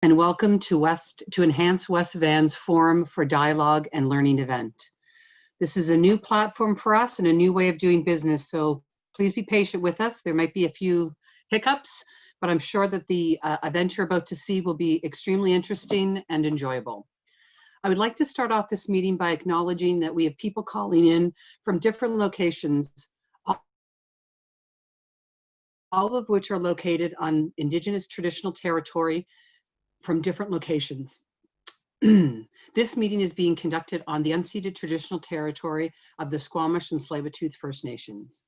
And welcome to Enhance West Van's Forum for Dialogue and Learning event. This is a new platform for us and a new way of doing business, so please be patient with us. There might be a few hiccups, but I'm sure that the event you're about to see will be extremely interesting and enjoyable. I would like to start off this meeting by acknowledging that we have people calling in from different locations, all of which are located on Indigenous traditional territory from different locations. This meeting is being conducted on the unceded traditional territory of the Squamish and Tsleil-Waututh First Nations.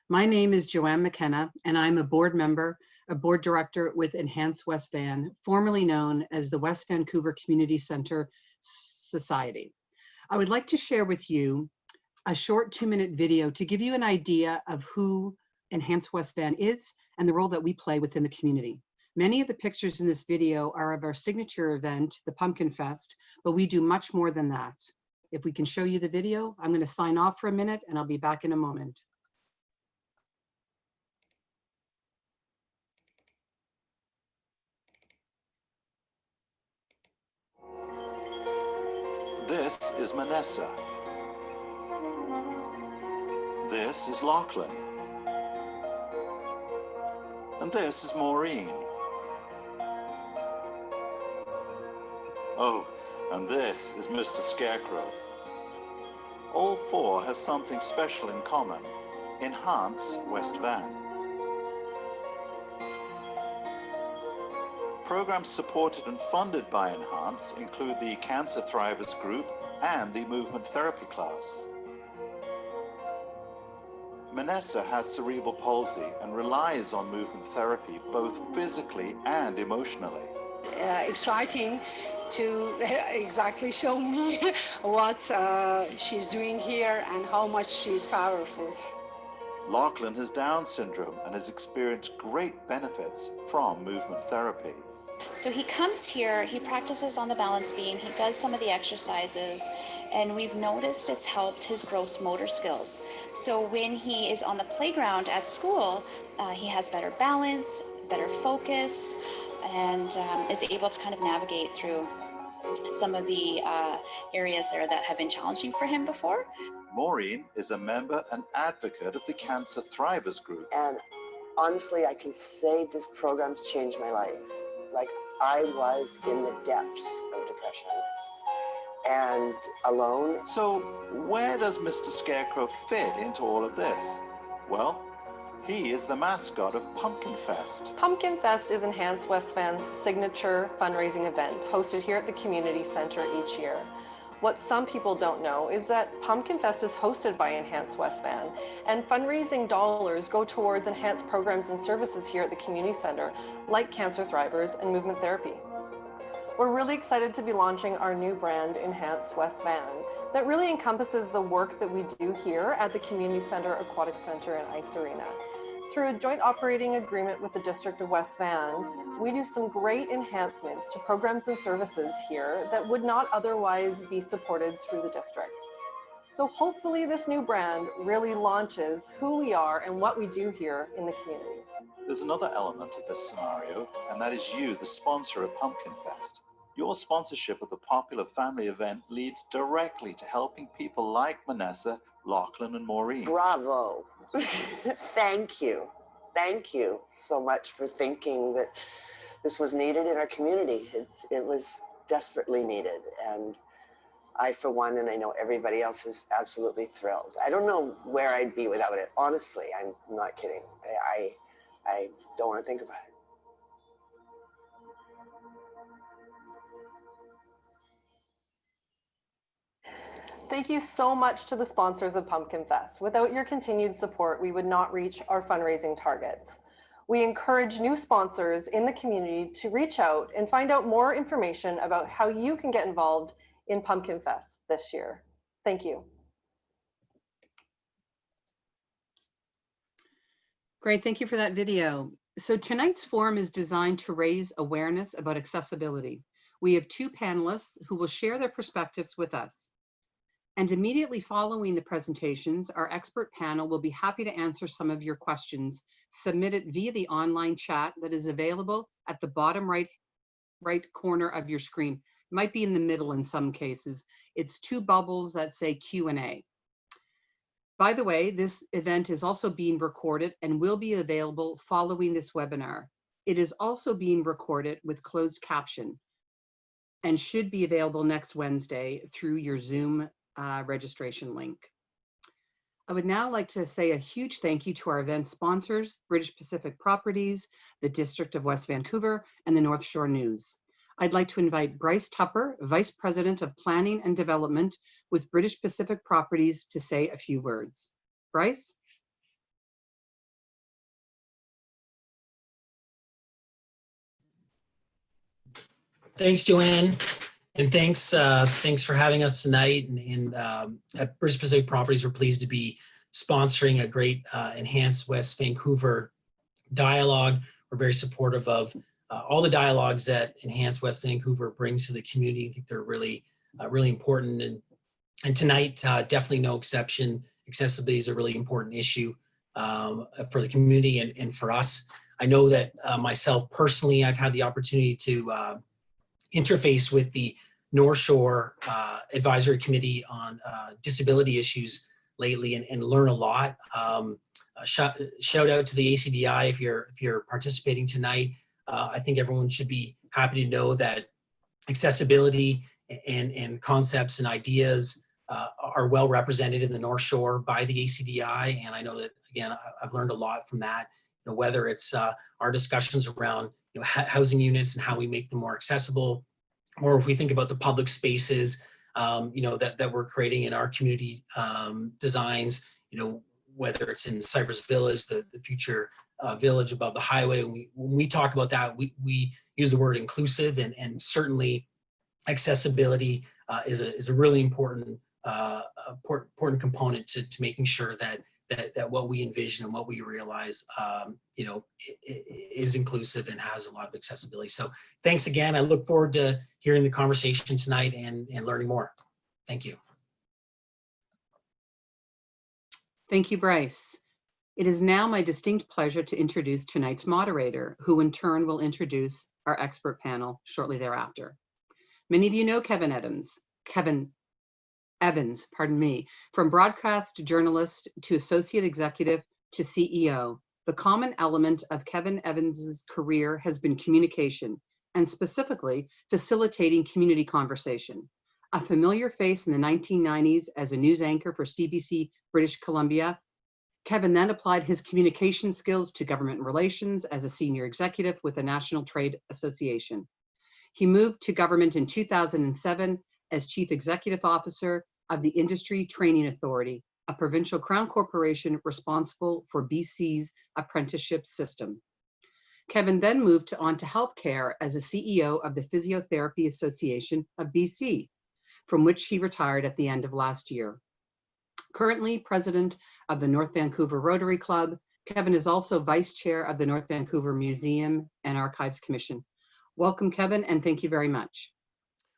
My name is Joanne McKenna, and I'm a board member, a board director with Enhance West Van, formerly known as the West Vancouver Community Centre Society. I would like to share with you a short 2-minute video to give you an idea of who Enhance West Van is and the role that we play within the community. Many of the pictures in this video are of our signature event, the Pumpkin Fest, but we do much more than that. If we can show you the video, I'm going to sign off for a minute and I'll be back in a moment. This is Manessa. This is Lachlan. And this is Maureen. Oh, and this is Mr. Scarecrow. All four have something special in common. Enhance West Van. Programs supported and funded by Enhance include the Cancer Thrivers Group and the Movement Therapy class. Manessa has cerebral palsy and relies on movement therapy both physically and emotionally. Exciting to exactly show me what she's doing here and how much she's powerful. Lachlan has Down syndrome and has experienced great benefits from movement therapy. So he comes here, he practices on the balance beam, he does some of the exercises, and we've noticed it's helped his gross motor skills. So when he is on the playground at school, he has better balance, better focus, and is able to kind of navigate through some of the areas there that have been challenging for him before. Maureen is a member and advocate of the Cancer Thrivers Group. And honestly, I can say this program's changed my life. Like, I was in the depths of depression and alone. So where does Mr. Scarecrow fit into all of this? Well, he is the mascot of Pumpkin Fest. Pumpkin Fest is Enhance West Van's signature fundraising event hosted here at the Community Centre each year. What some people don't know is that Pumpkin Fest is hosted by Enhance West Van, and fundraising dollars go towards enhanced programs and services here at the Community Centre, like Cancer Thrivers and Movement Therapy. We're really excited to be launching our new brand, Enhance West Van, that really encompasses the work that we do here at the Community Centre, Aquatic Centre, and Ice Arena. Through a joint operating agreement with the District of West Van, we do some great enhancements to programs and services here that would not otherwise be supported through the district. So hopefully this new brand really launches who we are and what we do here in the community. There's another element of this scenario, and that is you, the sponsor of Pumpkin Fest. Your sponsorship of the popular family event leads directly to helping people like Manessa, Lachlan, and Maureen. Bravo. Thank you. Thank you so much for thinking that this was needed in our community. It was desperately needed. And I, for one, and I know everybody else is absolutely thrilled. I don't know where I'd be without it. Honestly, I'm not kidding. I don't want to think about it. Thank you so much to the sponsors of Pumpkin Fest. Without your continued support, we would not reach our fundraising targets. We encourage new sponsors in the community to reach out and find out more information about how you can get involved in Pumpkin Fest this year. Thank you. Great, thank you for that video. So tonight's forum is designed to raise awareness about accessibility. We have two panelists who will share their perspectives with us. And immediately following the presentations, our expert panel will be happy to answer some of your questions submitted via the online chat that is available at the bottom right right corner of your screen. It might be in the middle in some cases. It's two bubbles that say Q&A. By the way, this event is also being recorded and will be available following this webinar. It is also being recorded with closed caption and should be available next Wednesday through your Zoom registration link. I would now like to say a huge thank you to our event sponsors, British Pacific Properties, the District of West Vancouver, and the North Shore News. I'd like to invite Bryce Tupper, Vice President of Planning and Development with British Pacific Properties, to say a few words. Bryce? Thanks, Joanne, and thanks for having us tonight. And at British Pacific Properties, we're pleased to be sponsoring a great Enhanced West Vancouver dialogue. We're very supportive of all the dialogues that Enhanced West Vancouver brings to the community. I think they're really important, and tonight definitely no exception. Accessibility is a really important issue for the community and for us. I know that myself personally, I've had the opportunity to interface with the North Shore Advisory Committee on disability issues lately and learn a lot. Shout out to the ACDI if you're participating tonight. I think everyone should be happy to know that accessibility and concepts and ideas are well represented in the North Shore by the ACDI, and I know that, again, I've learned a lot from that. You know, whether it's our discussions around housing units and how we make them more accessible, or if we think about the public spaces that we're creating in our community designs, whether it's in Cypress Village, the future village above the highway. When we talk about that, we use the word inclusive, and certainly accessibility is a really important component to making sure that what we envision and what we realize is inclusive and has a lot of accessibility. So thanks again. I look forward to hearing the conversation tonight and learning more. Thank you. Thank you, Bryce. It is now my distinct pleasure to introduce tonight's moderator, who in turn will introduce our expert panel shortly thereafter. Many of you know Kevin Evans, from broadcast journalist to associate executive to CEO. The common element of Kevin Evans's career has been communication, and specifically facilitating community conversation. A familiar face in the 1990s as a news anchor for CBC British Columbia, Kevin then applied his communication skills to government relations as a senior executive with the National Trade Association. He moved to government in 2007 as Chief Executive Officer of the Industry Training Authority, a provincial crown corporation responsible for BC's apprenticeship system. Kevin then moved on to healthcare as a CEO of the Physiotherapy Association of BC, from which he retired at the end of last year. Currently president of the North Vancouver Rotary Club, Kevin is also vice chair of the North Vancouver Museum and Archives Commission. Welcome, Kevin, and thank you very much.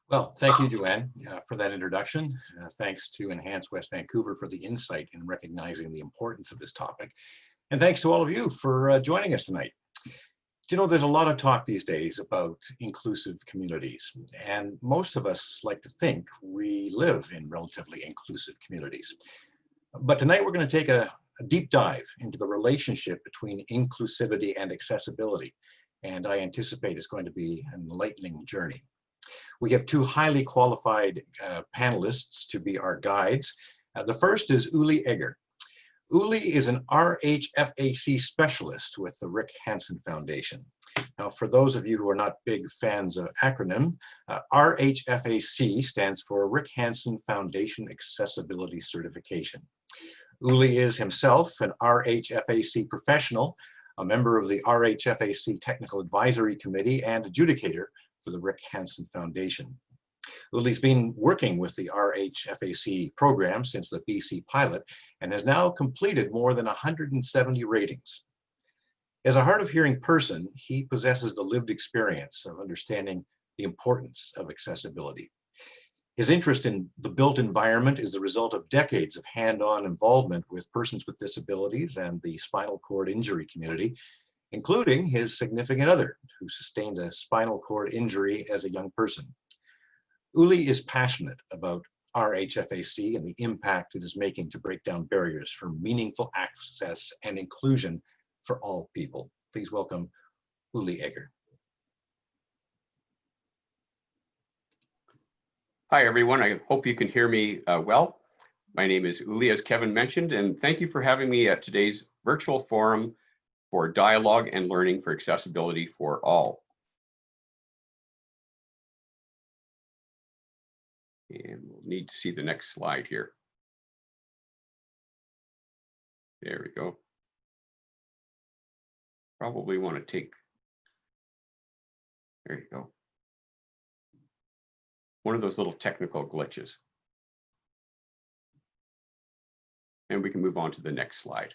Well, thank you, Joanne, for that introduction. Thanks to Enhance West Vancouver for the insight in recognizing the importance of this topic. And thanks to all of you for joining us tonight. There's a lot of talk these days about inclusive communities, and most of us like to think we live in relatively inclusive communities. But tonight we're going to take a deep dive into the relationship between inclusivity and accessibility, and I anticipate it's going to be an enlightening journey. We have two highly qualified panelists to be our guides. The first is Uli Egger. Uli is an RHFAC specialist with the Rick Hansen Foundation. Now, for those of you who are not big fans of acronym, RHFAC stands for Rick Hansen Foundation Accessibility Certification. Uli is himself an RHFAC professional, a member of the RHFAC Technical Advisory Committee and adjudicator for the Rick Hansen Foundation. Uli's been working with the RHFAC program since the BC pilot and has now completed more than 170 ratings. As a hard of hearing person, he possesses the lived experience of understanding the importance of accessibility. His interest in the built environment is the result of decades of hand-on involvement with persons with disabilities and the spinal cord injury community, including his significant other, who sustained a spinal cord injury as a young person. Uli is passionate about RHFAC and the impact it is making to break down barriers for meaningful access and inclusion for all people. Please welcome Uli Egger. Hi, everyone. I hope you can hear me well. My name is Uli, as Kevin mentioned, and thank you for having me at today's virtual forum for dialogue and learning for accessibility for all. And we'll need to see the next slide here. There we go. Probably want to take, there you go. One of those little technical glitches. And we can move on to the next slide.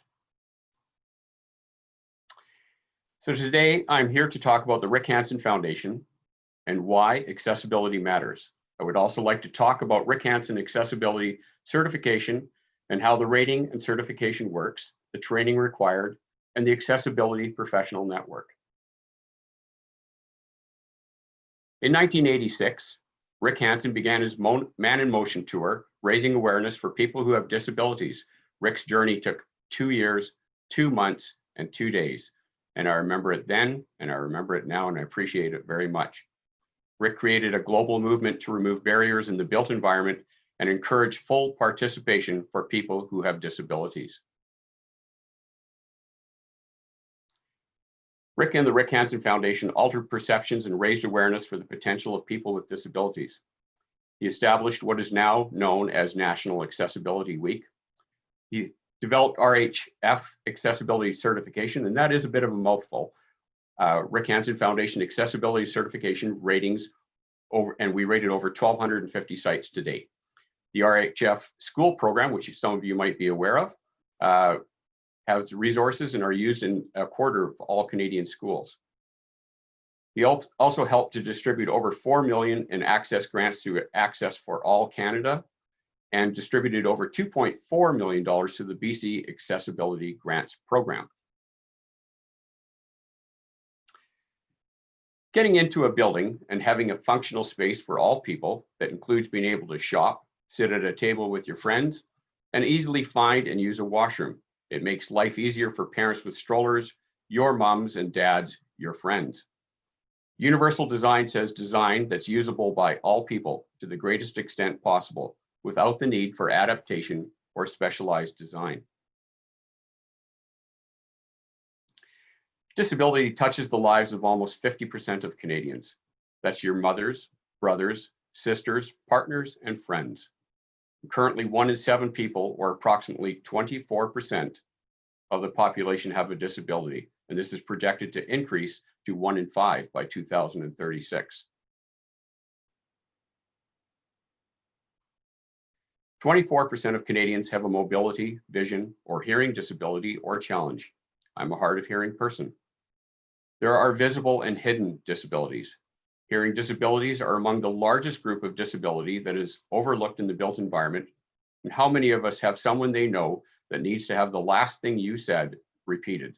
So today I'm here to talk about the Rick Hansen Foundation and why accessibility matters. I would also like to talk about Rick Hansen Accessibility Certification and how the rating and certification works, the training required, and the Accessibility Professional Network. In 1986, Rick Hansen began his Man in Motion tour, raising awareness for people who have disabilities. Rick's journey took 2 years, 2 months, and 2 days. And I remember it then, and I remember it now, and I appreciate it very much. Rick created a global movement to remove barriers in the built environment and encourage full participation for people who have disabilities. Rick and the Rick Hansen Foundation altered perceptions and raised awareness for the potential of people with disabilities. He established what is now known as National Accessibility Week. He developed RHF Accessibility Certification, and that is a bit of a mouthful. Rick Hansen Foundation Accessibility Certification ratings and we rated over 1,250 sites to date. The RHF school program, which some of you might be aware of, has resources and are used in 1/4 of all Canadian schools. He also helped to distribute over 4 million in access grants through Access for All Canada and distributed over $2.4 million to the BC Accessibility Grants Program. Getting into a building and having a functional space for all people that includes being able to shop, sit at a table with your friends, and easily find and use a washroom. It makes life easier for parents with strollers, your moms and dads, your friends. Universal design says design that's usable by all people to the greatest extent possible without the need for adaptation or specialized design. Disability touches the lives of almost 50% of Canadians. That's your mothers, brothers, sisters, partners, and friends. Currently, 1 in 7 people, or approximately 24% of the population, have a disability, and this is projected to increase to 1 in 5 by 2036. 24% of Canadians have a mobility, vision, or hearing disability or challenge. I'm a hard of hearing person. There are visible and hidden disabilities. Hearing disabilities are among the largest group of disability that is overlooked in the built environment. And how many of us have someone they know that needs to have the last thing you said repeated?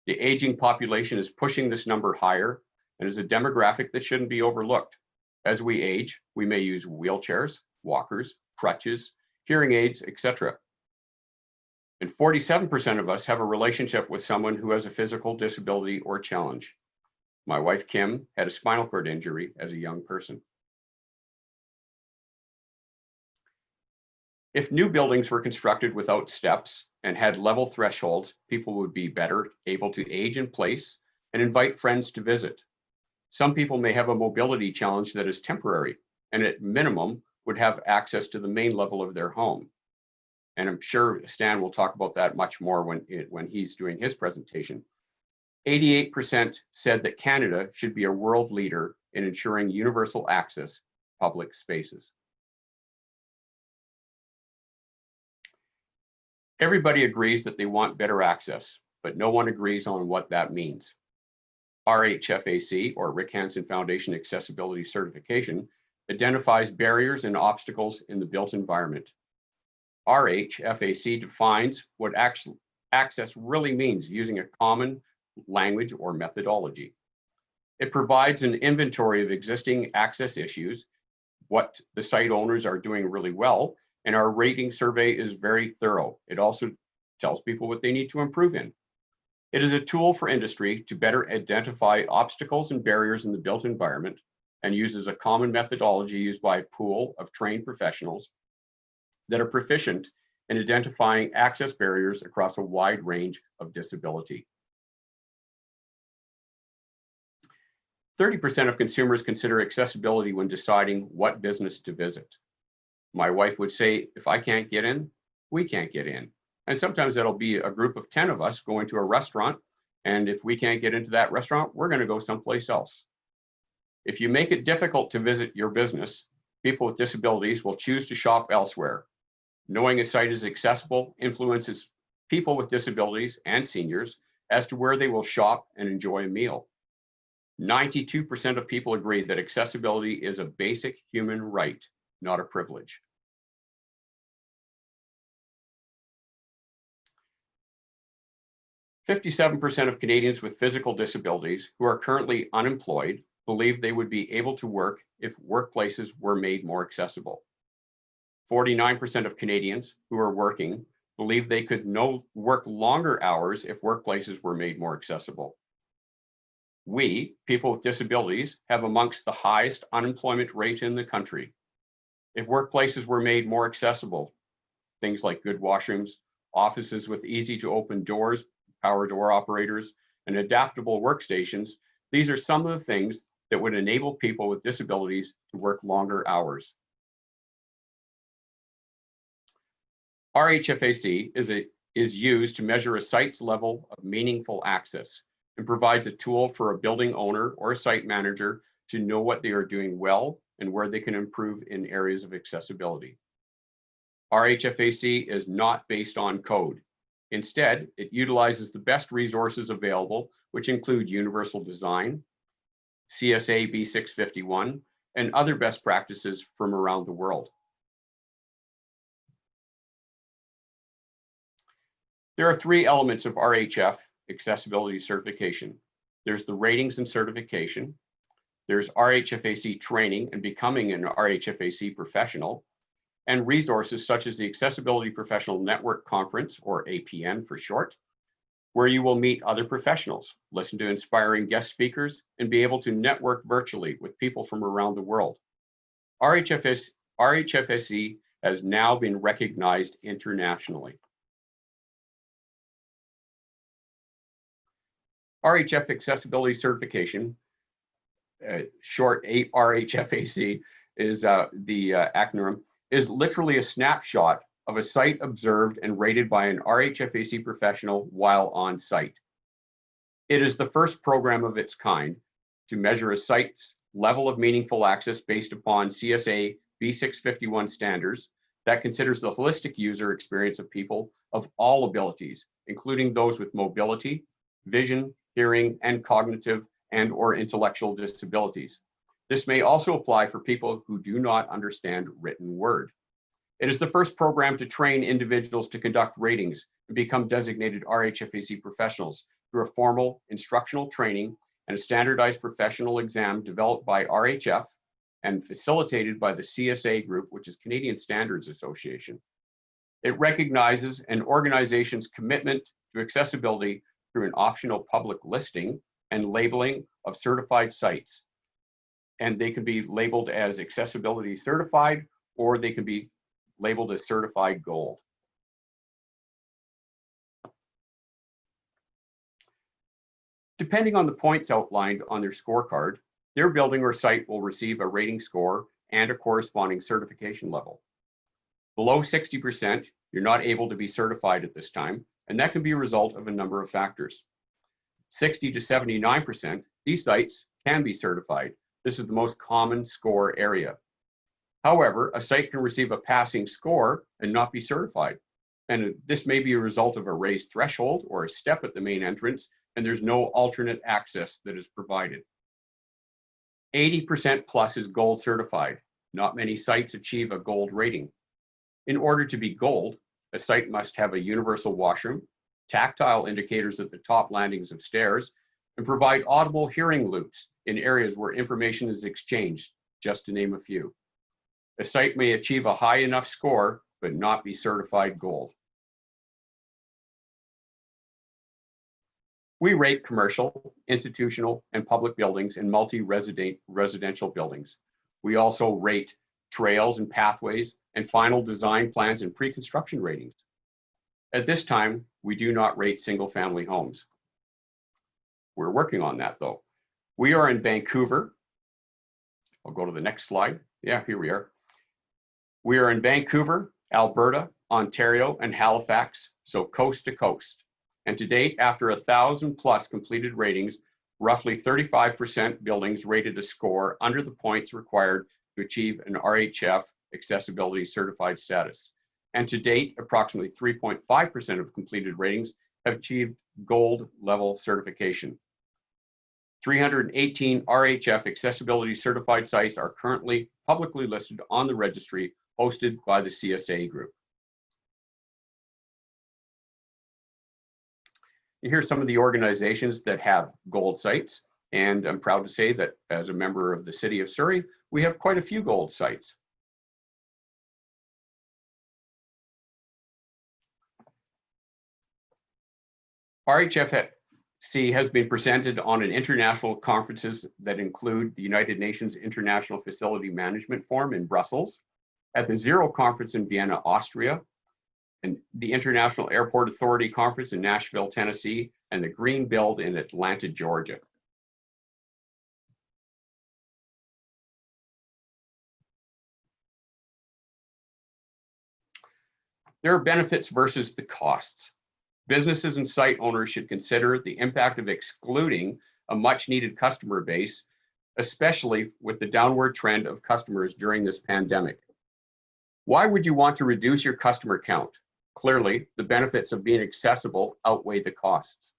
The aging population is pushing this number higher and is a demographic that shouldn't be overlooked. As we age, we may use wheelchairs, walkers, crutches, hearing aids, etc. And 47% of us have a relationship with someone who has a physical disability or challenge. My wife, Kim, had a spinal cord injury as a young person. If new buildings were constructed without steps and had level thresholds, people would be better able to age in place and invite friends to visit. Some people may have a mobility challenge that is temporary and at minimum would have access to the main level of their home. And I'm sure Stan will talk about that much more when he's doing his presentation. 88% said that Canada should be a world leader in ensuring universal access to public spaces. Everybody agrees that they want better access, but no one agrees on what that means. RHFAC, or Rick Hansen Foundation Accessibility Certification, identifies barriers and obstacles in the built environment. RHFAC defines what access really means using a common language, or methodology. It provides an inventory of existing access issues, what the site owners are doing really well, and our rating survey is very thorough. It also tells people what they need to improve in. It is a tool for industry to better identify obstacles and barriers in the built environment and uses a common methodology used by a pool of trained professionals that are proficient in identifying access barriers across a wide range of disability. 30% of consumers consider accessibility when deciding what business to visit. My wife would say, if I can't get in, we can't get in. And sometimes that'll be a group of 10 of us going to a restaurant. And if we can't get into that restaurant, we're going to go someplace else. If you make it difficult to visit your business, people with disabilities will choose to shop elsewhere. Knowing a site is accessible influences people with disabilities and seniors as to where they will shop and enjoy a meal. 92% of people agree that accessibility is a basic human right, not a privilege. "57% of Canadians with physical disabilities who are currently unemployed believe they would be able to work if workplaces were made more accessible. 49% of Canadians who are working believe they could work longer hours if workplaces were made more accessible. We, people with disabilities, have amongst the highest unemployment rate in the country. If workplaces were made more accessible, things like good washrooms, offices with easy to open doors, power door operators, and adaptable workstations, these are some of the things that would enable people with disabilities to work longer hours. RHFAC is used to measure a site's level of meaningful access and provides a tool for a building owner or a site manager to know what they are doing well and where they can improve in areas of accessibility. RHFAC is not based on code. Instead, it utilizes the best resources available, which include universal design, CSA B651, and other best practices from around the world. There are three elements of RHF accessibility certification. There's the ratings and certification. There's RHFAC training and becoming an RHFAC professional, and resources such as the Accessibility Professional Network Conference, or APN for short, where you will meet other professionals, listen to inspiring guest speakers, and be able to network virtually with people from around the world. RHFAC has now been recognized internationally. RHF Accessibility Certification, short RHFAC is the acronym, is literally a snapshot of a site observed and rated by an RHFAC professional while on site. It is the first program of its kind to measure a site's level of meaningful access based upon CSA B651 standards that considers the holistic user experience of people of all abilities, including those with mobility, vision, hearing, and cognitive and/or intellectual disabilities. This may also apply for people who do not understand written word. It is the first program to train individuals to conduct ratings and become designated RHFAC professionals through a formal instructional training and a standardized professional exam developed by RHF and facilitated by the CSA group, which is Canadian Standards Association. It recognizes an organization's commitment to accessibility through an optional public listing and labeling of certified sites. And they can be labeled as accessibility certified, or they can be labeled as certified gold. Depending on the points outlined on their scorecard, their building or site will receive a rating score and a corresponding certification level. Below 60%, you're not able to be certified at this time, and that can be a result of a number of factors. 60 to 79%, these sites can be certified. This is the most common score area. However, a site can receive a passing score and not be certified. And this may be a result of a raised threshold or a step at the main entrance, and there's no alternate access that is provided. 80% plus is gold certified. Not many sites achieve a gold rating. In order to be gold, a site must have a universal washroom, tactile indicators at the top landings of stairs, and provide audible hearing loops in areas where information is exchanged, just to name a few. A site may achieve a high enough score, but not be certified gold. We rate commercial, institutional, and public buildings and multi-residential buildings. We also rate trails and pathways and final design plans and pre-construction ratings. At this time, we do not rate single-family homes. We're working on that though. We are in Vancouver. I'll go to the next slide. Yeah, here we are. We are in Vancouver, Alberta, Ontario, and Halifax, so coast to coast. And to date, after 1,000+ completed ratings, roughly 35% buildings rated a score under the points required to achieve an RHF accessibility certified status. And to date, approximately 3.5% of completed ratings have achieved gold level certification. 318 RHF accessibility certified sites are currently publicly listed on the registry hosted by the CSA group. Here's some of the organizations that have gold sites, and I'm proud to say that as a member of the City of Surrey, we have quite a few gold sites. RHFC has been presented on an international conferences that include the United Nations International Facility Management Forum in Brussels, at the Zero Conference in Vienna, Austria, and the International Airport Authority Conference in Nashville, Tennessee, and the Green Build in Atlanta, Georgia. There are benefits versus the costs. Businesses and site owners should consider the impact of excluding a much needed customer base, especially with the downward trend of customers during this pandemic. Why would you want to reduce your customer count? Clearly, the benefits of being accessible outweigh the costs.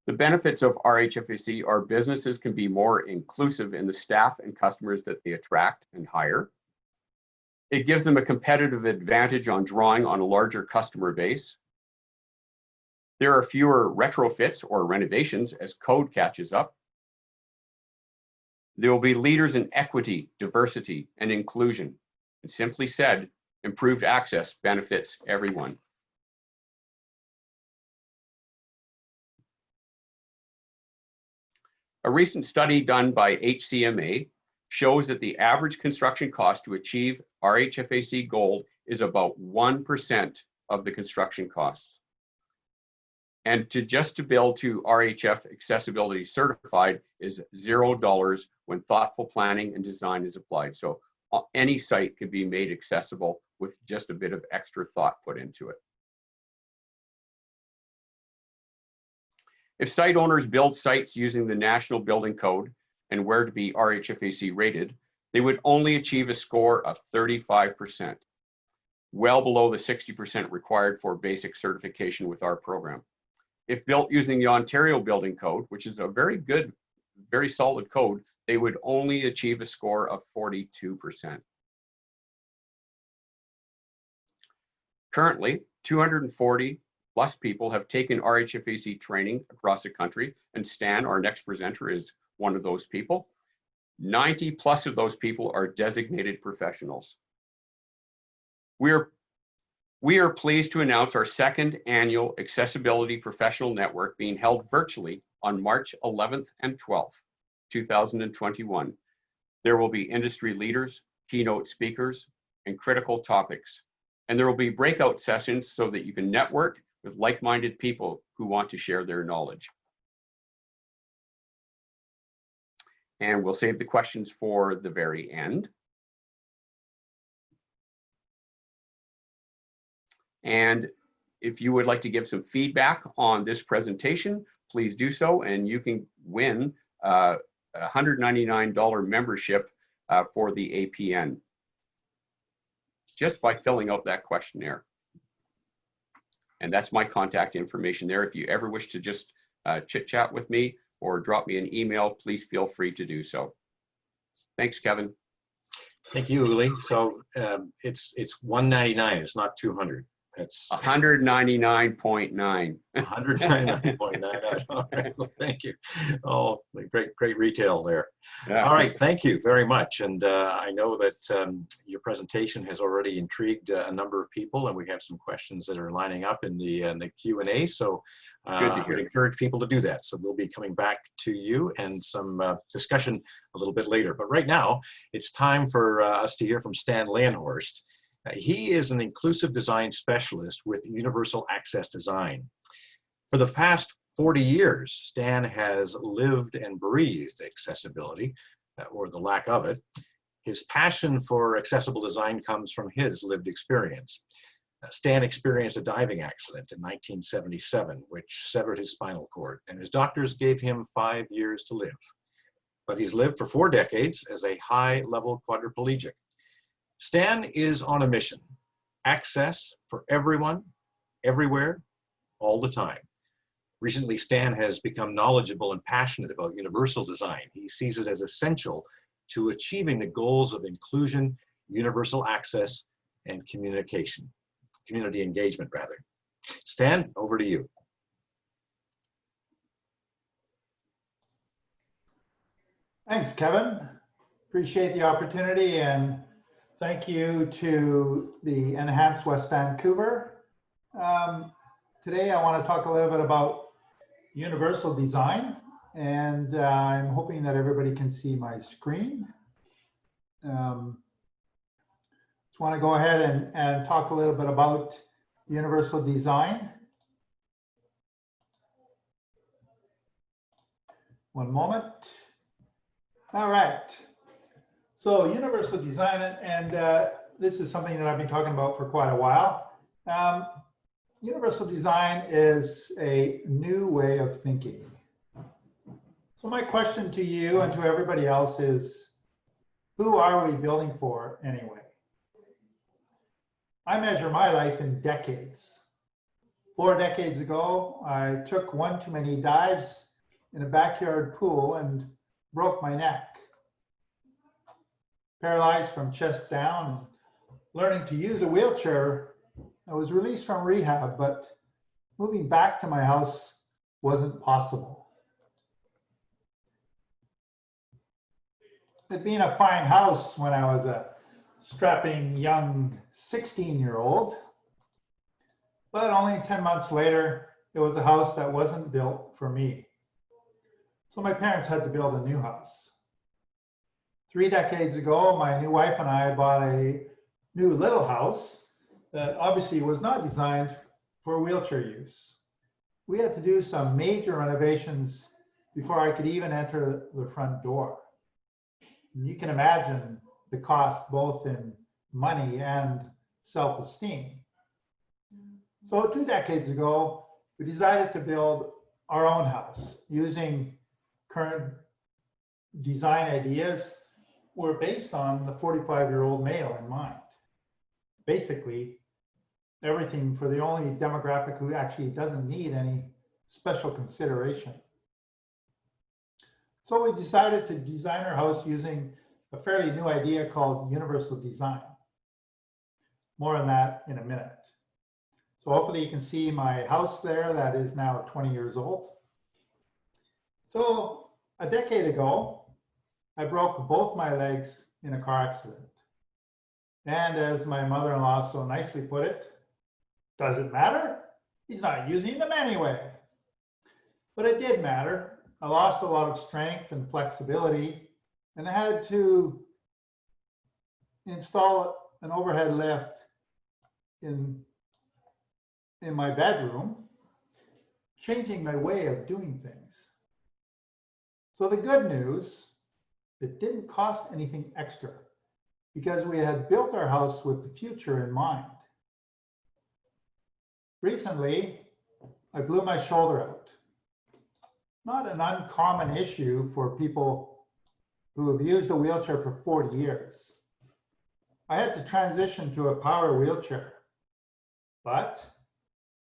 The benefits of RHFAC are businesses can be more inclusive in the staff and customers that they attract and hire. It gives them a competitive advantage on drawing on a larger customer base. There are fewer retrofits or renovations as code catches up. There will be leaders in equity, diversity, and inclusion. And simply said, improved access benefits everyone. A recent study done by HCMA shows that the average construction cost to achieve RHFAC Gold is about 1% of the construction costs. And to build to RHF Accessibility Certified is $0 when thoughtful planning and design is applied. So any site can be made accessible with just a bit of extra thought put into it. If site owners build sites using the National Building Code and where to be RHFAC rated, they would only achieve a score of 35%, well below the 60% required for basic certification with our program. If built using the Ontario Building Code, which is a very good, very solid code, they would only achieve a score of 42%. Currently, 240+ people have taken RHFAC training across the country, and Stan, our next presenter, is one of those people. 90+ of those people are designated professionals. We are pleased to announce our second annual Accessibility Professional Network being held virtually on March 11th and 12th, 2021. There will be industry leaders, keynote speakers, and critical topics. And there will be breakout sessions so that you can network with like-minded people who want to share their knowledge. And we'll save the questions for the very end. And if you would like to give some feedback on this presentation, please do so, and you can win a $199 membership for the APN just by filling out that questionnaire. And that's my contact information there. If you ever wish to just chit chat with me or drop me an email, please feel free to do so. Thanks, Kevin. Thank you, Uli. So it's 199. It's not 200. It's 199.9. 199.9. All right. Well, thank you. Oh, great retail there. Yeah. All right. Thank you very much. And I know that your presentation has already intrigued a number of people, and we have some questions that are lining up in the Q&A. So Good to I would hear. encourage people to do that. So we'll be coming back to you and some discussion a little bit later. But right now, it's time for us to hear from Stan Leonhorst. He is an inclusive design specialist with Universal Access Design. For the past 40 years, Stan has lived and breathed accessibility, or the lack of it. His passion for accessible design comes from his lived experience. Stan experienced a diving accident in 1977, which severed his spinal cord, and his doctors gave him 5 years to live. But he's lived for 4 decades as a high-level quadriplegic. Stan is on a mission: access for everyone, everywhere, all the time. Recently, Stan has become knowledgeable and passionate about universal design. He sees it as essential to achieving the goals of inclusion, universal access, and community engagement, rather. Stan, over to you. Thanks, Kevin. Appreciate the opportunity, and thank you to the Enhance West Vancouver. Today I want to talk a little bit about universal design, and I'm hoping that everybody can see my screen. Just want to go ahead and talk a little bit about universal design. One moment. All right. So universal design, and this is something that I've been talking about for quite a while. Universal design is a new way of thinking. So my question to you and to everybody else is, who are we building for anyway? I measure my life in decades. 4 decades ago, I took one too many dives in a backyard pool and broke my neck. Paralyzed from chest down, and learning to use a wheelchair, I was released from rehab, but moving back to my house wasn't possible. It being a fine house when I was a strapping young 16-year-old, but only 10 months later, it was a house that wasn't built for me. So my parents had to build a new house. 3 decades ago, my new wife and I bought a new little house that obviously was not designed for wheelchair use. We had to do some major renovations before I could even enter the front door. And you can imagine the cost both in money and self-esteem. So 2 decades ago, we decided to build our own house using current design ideas were based on the 45-year-old male in mind. Basically, everything for the only demographic who actually doesn't need any special consideration. So we decided to design our house using a fairly new idea called universal design. More on that in a minute. So hopefully you can see my house there that is now 20 years old. So a decade ago, I broke both my legs in a car accident. And as my mother-in-law so nicely put it, does it matter? He's not using them anyway. But it did matter. I lost a lot of strength and flexibility, and I had to install an overhead lift in my bedroom, changing my way of doing things. So the good news, it didn't cost anything extra because we had built our house with the future in mind. Recently, I blew my shoulder out. Not an uncommon issue for people who have used a wheelchair for 40 years. I had to transition to a power wheelchair, but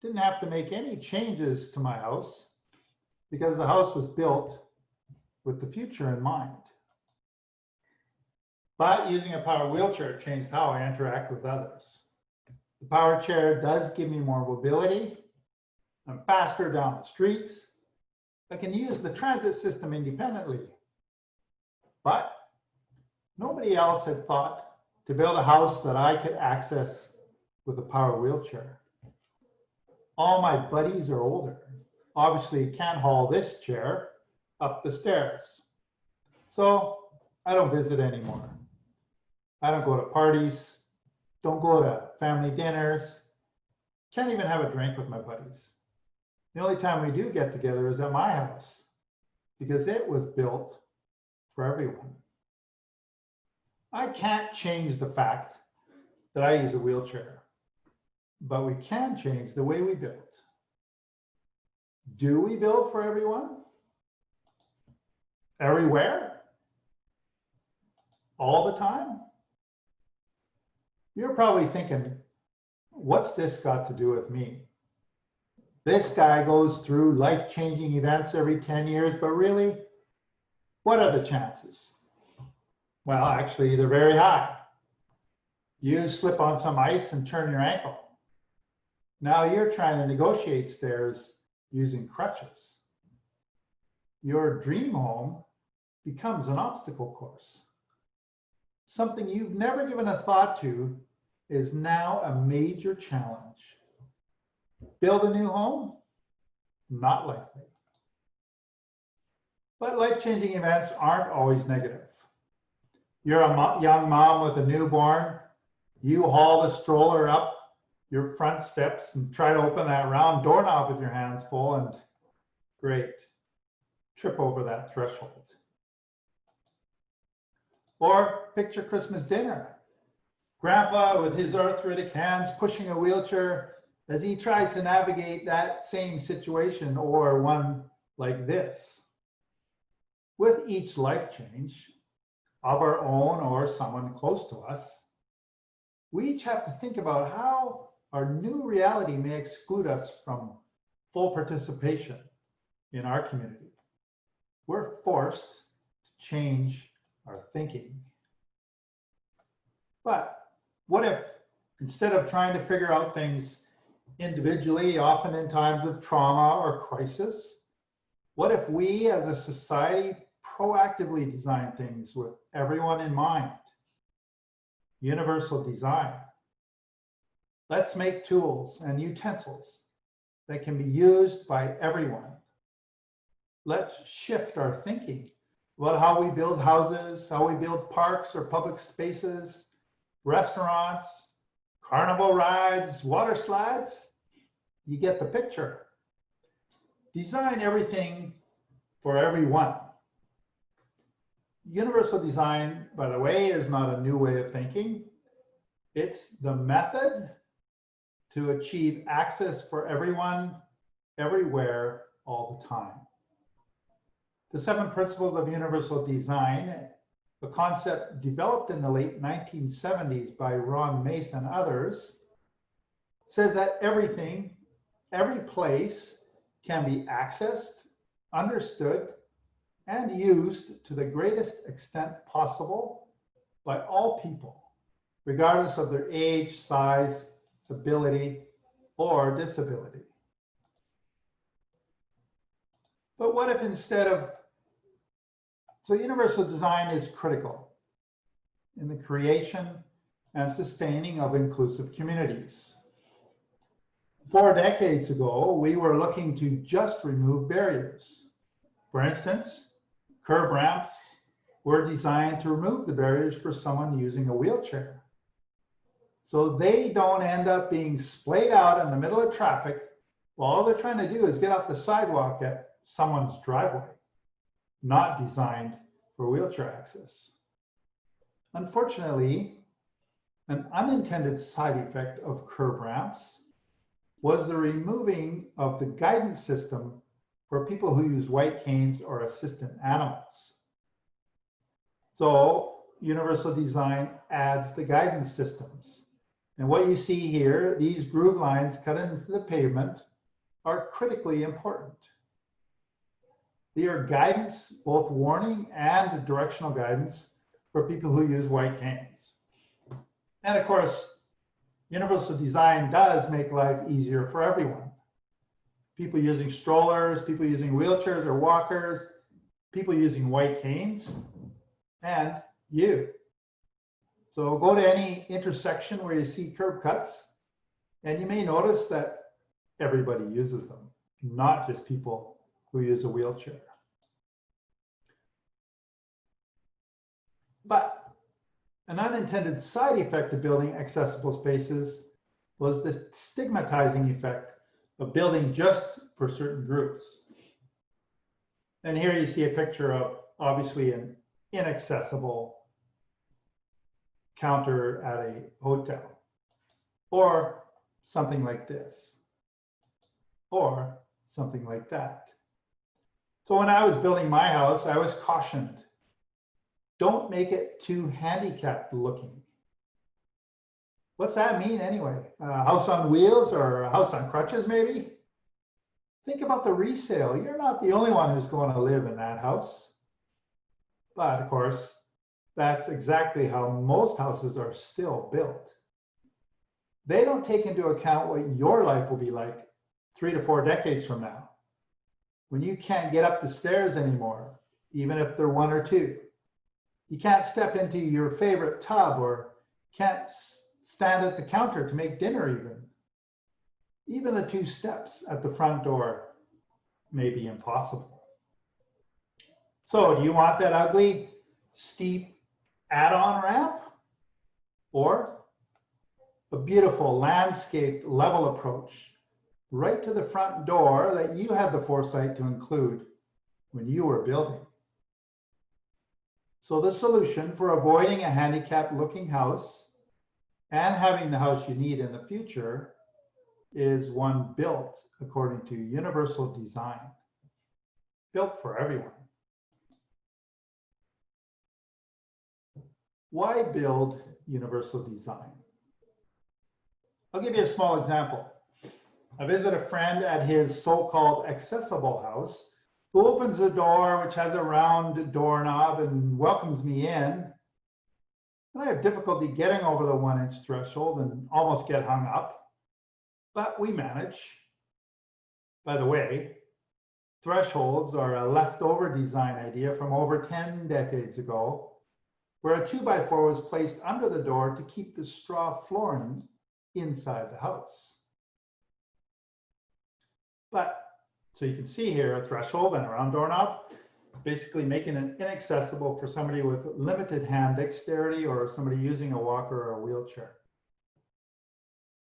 didn't have to make any changes to my house because the house was built with the future in mind. But using a power wheelchair changed how I interact with others. The power chair does give me more mobility. I'm faster down the streets. I can use the transit system independently. But nobody else had thought to build a house that I could access with a power wheelchair. All my buddies are older. Obviously, can't haul this chair up the stairs. So I don't visit anymore. I don't go to parties, don't go to family dinners, can't even have a drink with my buddies. The only time we do get together is at my house because it was built for everyone. I can't change the fact that I use a wheelchair, but we can change the way we build. Do we build for everyone? Everywhere? All the time? You're probably thinking, what's this got to do with me? This guy goes through life-changing events every 10 years, but really, what are the chances? Well, actually, they're very high. You slip on some ice and turn your ankle. Now you're trying to negotiate stairs using crutches. Your dream home becomes an obstacle course. Something you've never given a thought to is now a major challenge. Build a new home? Not likely. But life-changing events aren't always negative. You're a young mom with a newborn. You haul the stroller up your front steps and try to open that round doorknob with your hands full, and great, trip over that threshold. Or picture Christmas dinner. Grandpa with his arthritic hands pushing a wheelchair as he tries to navigate that same situation or one like this. With each life change of our own or someone close to us, we each have to think about how our new reality may exclude us from full participation in our community. We're forced to change our thinking. But what if, instead of trying to figure out things individually, often in times of trauma or crisis, what if we as a society proactively design things with everyone in mind? Universal design. Let's make tools and utensils that can be used by everyone. Let's shift our thinking about how we build houses, how we build parks or public spaces, restaurants, carnival rides, water slides. You get the picture. Design everything for everyone. Universal design, by the way, is not a new way of thinking. It's the method to achieve access for everyone, everywhere, all the time. The 7 principles of universal design, a concept developed in the late 1970s by Ron Mace and others, says that everything, every place can be accessed, understood, and used to the greatest extent possible by all people, regardless of their age, size, ability, or disability. But what if instead of, so universal design is critical in the creation and sustaining of inclusive communities. 4 decades ago, we were looking to just remove barriers. For instance, curb ramps were designed to remove the barriers for someone using a wheelchair, so they don't end up being splayed out in the middle of traffic while all they're trying to do is get off the sidewalk at someone's driveway, not designed for wheelchair access. Unfortunately, an unintended side effect of curb ramps was the removing of the guidance system for people who use white canes or assistant animals. So universal design adds the guidance systems. And what you see here, these groove lines cut into the pavement, are critically important. They are guidance, both warning and directional guidance, for people who use white canes. And of course, universal design does make life easier for everyone. People using strollers, people using wheelchairs or walkers, people using white canes, and you. So go to any intersection where you see curb cuts, and you may notice that everybody uses them, not just people who use a wheelchair. But an unintended side effect of building accessible spaces was the stigmatizing effect of building just for certain groups. And here you see a picture of obviously an inaccessible counter at a hotel, or something like this, or something like that. So when I was building my house, I was cautioned, don't make it too handicapped looking. What's that mean anyway? A house on wheels or a house on crutches maybe? Think about the resale. You're not the only one who's going to live in that house. But of course, that's exactly how most houses are still built. They don't take into account what your life will be like 3 to 4 decades from now, when you can't get up the stairs anymore, even if they're 1 or 2. You can't step into your favorite tub or can't stand at the counter to make dinner even. Even the 2 steps at the front door may be impossible. So do you want that ugly, steep add-on ramp, or a beautiful landscaped level approach right to the front door that you had the foresight to include when you were building? So the solution for avoiding a handicapped looking house and having the house you need in the future is one built according to universal design, built for everyone. Why build universal design? I'll give you a small example. I visit a friend at his so-called accessible house who opens the door, which has a round doorknob, and welcomes me in. And I have difficulty getting over the 1-inch threshold and almost get hung up, but we manage. By the way, thresholds are a leftover design idea from over 10 decades ago, where a 2x4 was placed under the door to keep the straw flooring inside the house. But, so you can see here a threshold and a round doorknob, basically making it inaccessible for somebody with limited hand dexterity or somebody using a walker or a wheelchair.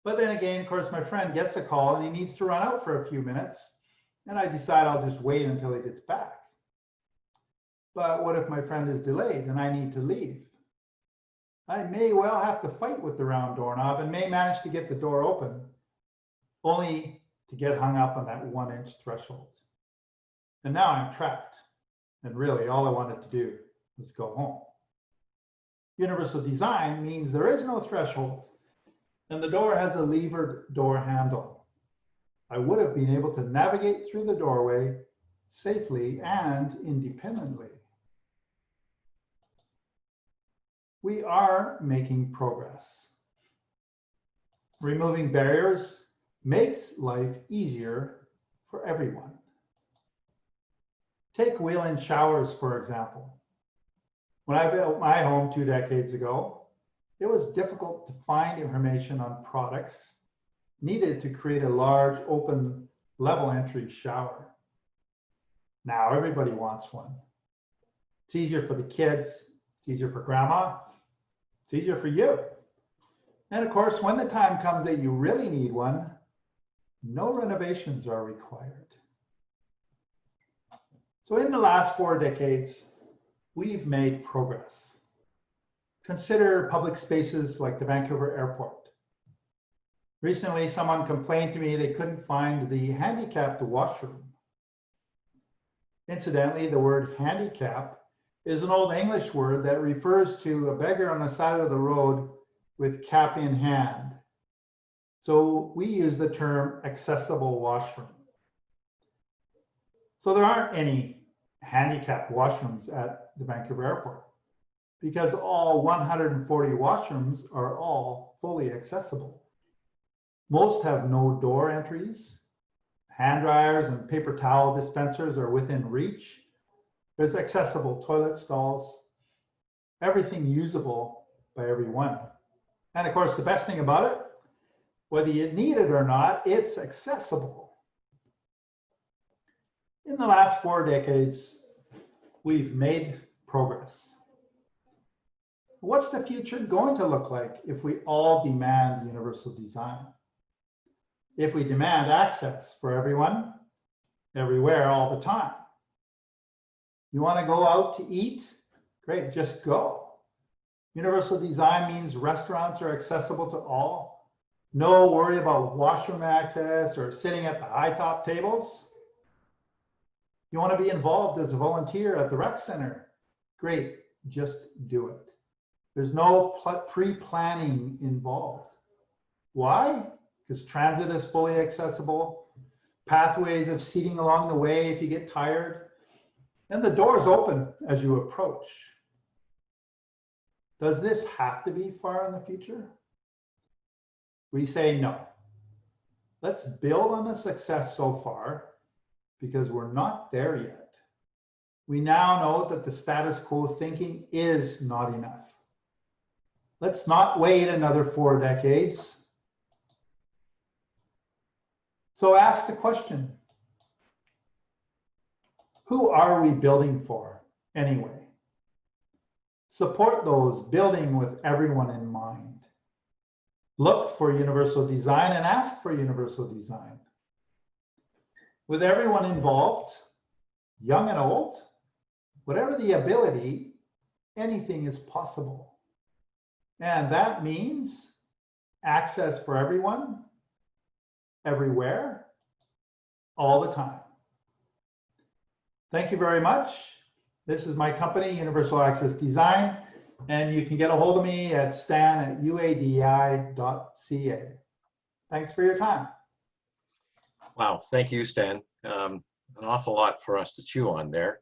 But then again, of course, my friend gets a call and he needs to run out for a few minutes, and I decide I'll just wait until he gets back. But what if my friend is delayed and I need to leave? I may well have to fight with the round doorknob and may manage to get the door open, only to get hung up on that 1-inch threshold. And now I'm trapped. And really, all I wanted to do was go home. Universal design means there is no threshold, and the door has a levered door handle. I would have been able to navigate through the doorway safely and independently. We are making progress. Removing barriers makes life easier for everyone. Take wheel-in showers, for example. When I built my home 2 decades ago, it was difficult to find information on products needed to create a large open level entry shower. Now everybody wants one. It's easier for the kids, it's easier for grandma, it's easier for you. And of course, when the time comes that you really need one, no renovations are required. So in the last 4 decades, we've made progress. Consider public spaces like the Vancouver Airport. Recently, someone complained to me they couldn't find the handicapped washroom. Incidentally, the word handicap is an old English word that refers to a beggar on the side of the road with cap in hand. So we use the term accessible washroom. So there aren't any handicapped washrooms at the Vancouver Airport because all 140 washrooms are all fully accessible. Most have no door entries. Hand dryers and paper towel dispensers are within reach. There's accessible toilet stalls, everything usable by everyone. And of course, the best thing about it, whether you need it or not, it's accessible. In the last 4 decades, we've made progress. What's the future going to look like if we all demand universal design? If we demand access for everyone, everywhere, all the time. You want to go out to eat? Great, just go. Universal design means restaurants are accessible to all. No worry about washroom access or sitting at the high top tables. You want to be involved as a volunteer at the rec center? Great, just do it. There's no pre-planning involved. Why? Because transit is fully accessible, pathways of seating along the way if you get tired, and the doors open as you approach. Does this have to be far in the future? We say no. Let's build on the success so far because we're not there yet. We now know that the status quo thinking is not enough. Let's not wait another 4 decades. So ask the question, who are we building for anyway? Support those building with everyone in mind. Look for universal design and ask for universal design. With everyone involved, young and old, whatever the ability, anything is possible. And that means access for everyone, everywhere, all the time. Thank you very much. This is my company, Universal Access Design, and you can get a hold of me at stan@uadi.ca. Thanks for your time. Wow, thank you, Stan. An awful lot for us to chew on there.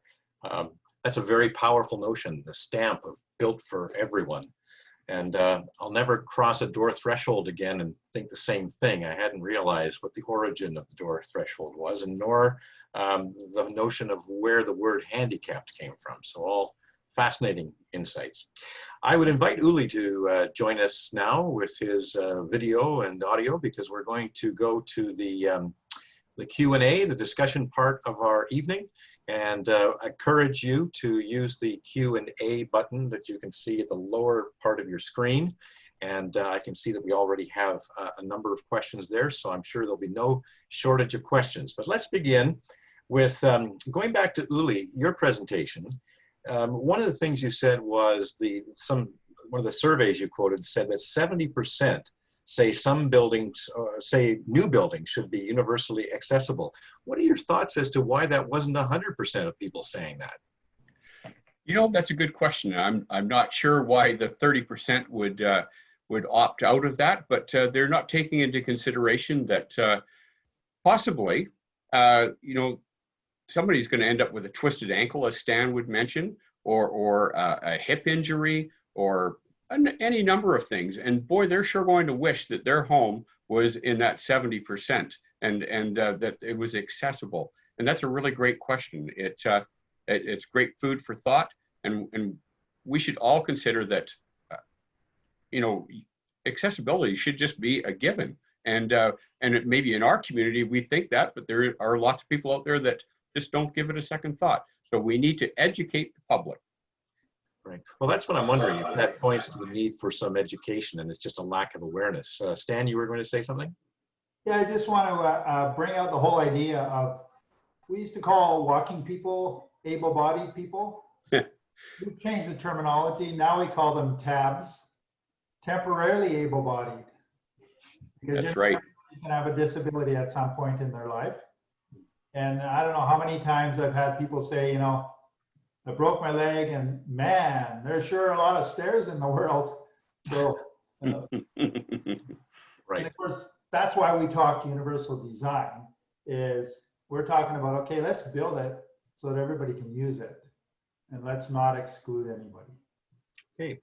That's a very powerful notion, the stamp of built for everyone. And I'll never cross a door threshold again and think the same thing. I hadn't realized what the origin of the door threshold was, and nor the notion of where the word handicapped came from. So all fascinating insights. I would invite Uli to join us now with his video and audio, because we're going to go to the Q&A, the discussion part of our evening. And I encourage you to use the Q&A button that you can see at the lower part of your screen. And I can see that we already have a number of questions there, so I'm sure there'll be no shortage of questions. But let's begin with going back to Uli, your presentation. One of the things you said was one of the surveys you quoted said that 70% say some buildings, say new buildings, should be universally accessible. What are your thoughts as to why that wasn't 100% of people saying that? You know, that's a good question. I'm not sure why the 30% would opt out of that, but they're not taking into consideration that possibly, you know, somebody's going to end up with a twisted ankle, as Stan would mention, or a hip injury, or any number of things. And boy, they're sure going to wish that their home was in that 70% and that it was accessible. And that's a really great question. It's great food for thought. And we should all consider that, you know, accessibility should just be a given. And it maybe in our community, we think that, but there are lots of people out there that just don't give it a second thought. So we need to educate the public. Right. Well, that's what I'm wondering, if that points to the need for some education and it's just a lack of awareness. Stan, you were going to say something? Yeah, I just want to bring out the whole idea of, we used to call walking people able-bodied people. We've changed the terminology. Now we call them TABs, temporarily able-bodied. Because that's right. Everybody's going to have a disability at some point in their life. And I don't know how many times I've had people say, you know, I broke my leg, and man, there's sure a lot of stairs in the world. So, right. And of course, that's why we talk universal design, is we're talking about, okay, let's build it so that everybody can use it. And let's not exclude anybody. Okay,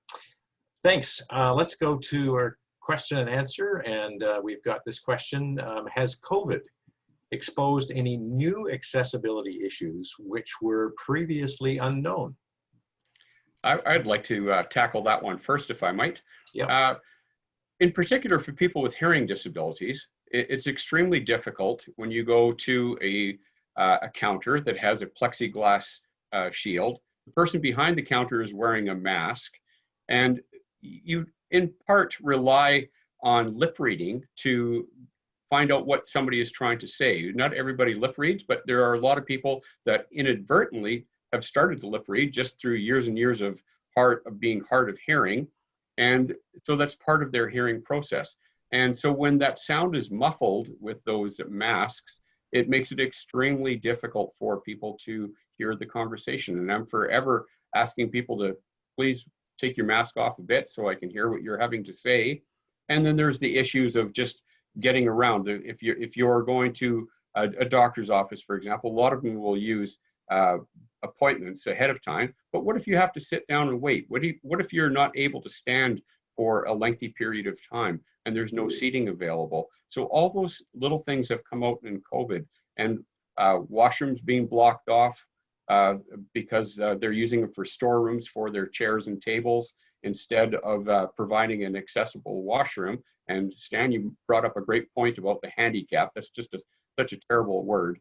thanks. Let's go to our question and answer. And we've got this question. Has COVID exposed any new accessibility issues which were previously unknown? I'd like to tackle that one first, if I might. Yeah. In particular, for people with hearing disabilities, it's extremely difficult when you go to a counter that has a plexiglass shield. The person behind the counter is wearing a mask, and you, in part, rely on lip reading to find out what somebody is trying to say. Not everybody lip reads, but there are a lot of people that inadvertently have started to lip read just through years and years of being hard of hearing. And so that's part of their hearing process. And so when that sound is muffled with those masks, it makes it extremely difficult for people to hear the conversation. And I'm forever asking people to please take your mask off a bit so I can hear what you're having to say. And then there's the issues of just getting around. If you're going to a doctor's office, for example, a lot of them will use appointments ahead of time. But what if you have to sit down and wait? What if you're not able to stand for a lengthy period of time and there's no seating available? So all those little things have come out in COVID, and washrooms being blocked off because they're using them for storerooms for their chairs and tables instead of providing an accessible washroom. And Stan, you brought up a great point about the handicap. That's just such a terrible word.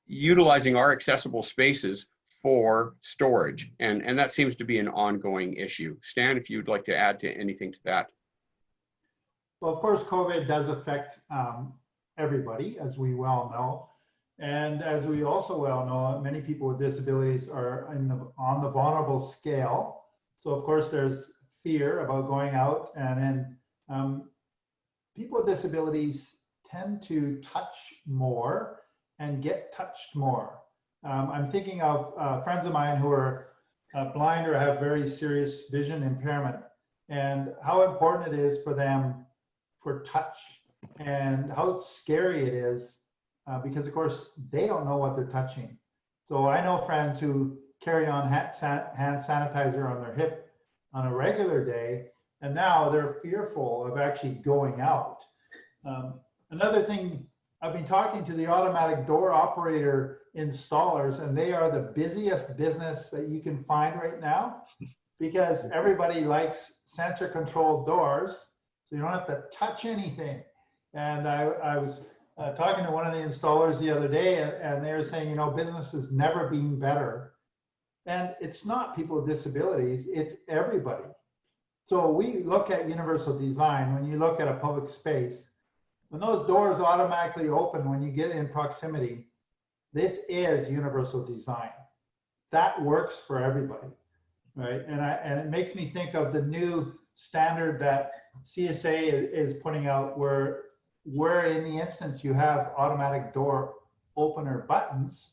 Utilizing our accessible spaces for storage. And that seems to be an ongoing issue. Stan, if you'd like to add to anything to that. Well, of course, COVID does affect everybody, as we well know. And as we also well know, many people with disabilities are on the vulnerable scale. So of course, there's fear about going out, and then people with disabilities tend to touch more and get touched more. I'm thinking of friends of mine who are blind or have very serious vision impairment, and how important it is for them for touch, and how scary it is because of course they don't know what they're touching. So I know friends who carry on hand sanitizer on their hip on a regular day, and now they're fearful of actually going out. Another thing, I've been talking to the automatic door operator installers, and they are the busiest business that you can find right now because everybody likes sensor controlled doors, so you don't have to touch anything. And I was talking to one of the installers the other day, and they were saying, you know, business has never been better. And it's not people with disabilities, it's everybody. So we look at universal design. When you look at a public space, when those doors automatically open when you get in proximity, this is universal design. That works for everybody, right? And it makes me think of the new standard that CSA is putting out, where in the instance you have automatic door opener buttons,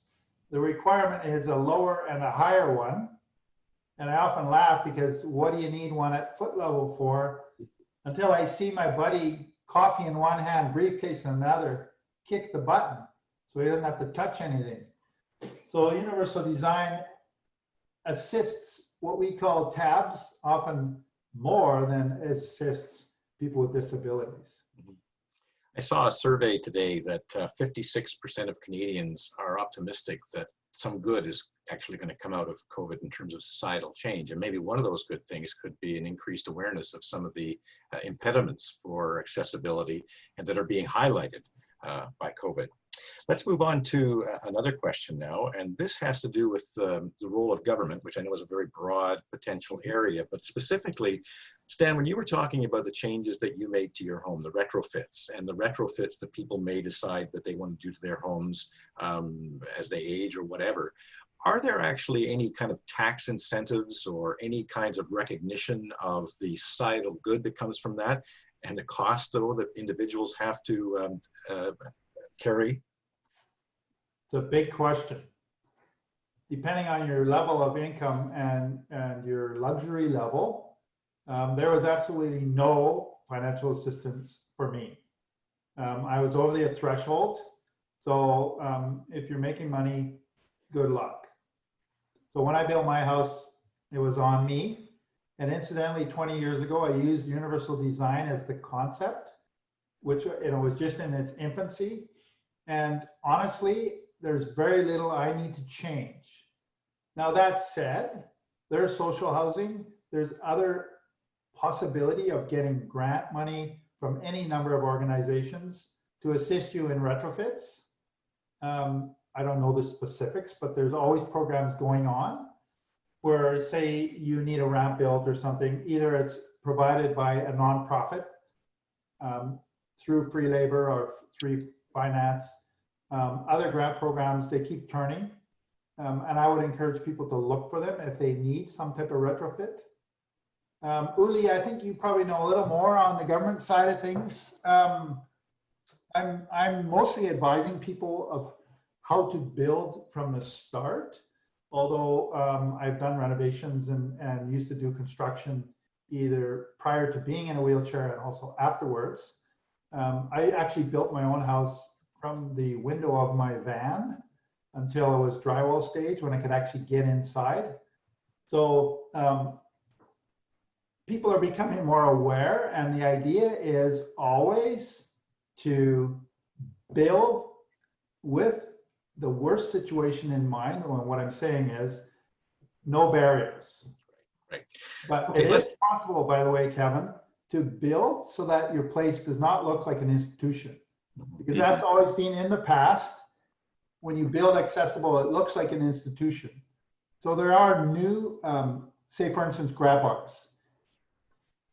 the requirement is a lower and a higher one. And I often laugh because what do you need one at foot level for? Until I see my buddy, coffee in one hand, briefcase in another, kick the button so he doesn't have to touch anything. So universal design assists what we call tabs, often more than assists people with disabilities. I saw a survey today that 56% of Canadians are optimistic that some good is actually going to come out of COVID in terms of societal change. And maybe one of those good things could be an increased awareness of some of the impediments for accessibility and that are being highlighted by COVID. Let's move on to another question now, and this has to do with the role of government, which I know is a very broad potential area, but specifically, Stan, when you were talking about the changes that you made to your home, the retrofits that people may decide that they want to do to their homes as they age or whatever, are there actually any kind of tax incentives or any kinds of recognition of the societal good that comes from that and the cost, though, that individuals have to carry? It's a big question. Depending on your level of income and your luxury level, there was absolutely no financial assistance for me. I was over the threshold. So if you're making money, good luck. So when I built my house, It was on me. And incidentally, 20 years ago, I used universal design as the concept, which was just in its infancy. And honestly, there's very little I need to change. Now, that said, there's social housing. There's other possibility of getting grant money from any number of organizations to assist you in retrofits. I don't know the specifics, but there's always programs going on where, say, you need a ramp built or something. Either it's provided by a nonprofit through free labor or through finance. Other grant programs, they keep turning. And I would encourage people to look for them if they need some type of retrofit. Uli, I think you probably know a little more on the government side of things. I'm mostly advising people of how to build from the start, although I've done renovations and used to do construction either prior to being in a wheelchair and also afterwards. I actually built my own house from the window of my van until it was drywall stage when I could actually get inside. So people are becoming more aware, and the idea is always to build with the worst situation in mind. Well, what I'm saying is no barriers. Right. But Okay, it is possible, by the way, Kevin, to build so that your place does not look like an institution. Because that's always been in the past. When you build accessible, it looks like an institution. So there are new, say for instance, grab bars.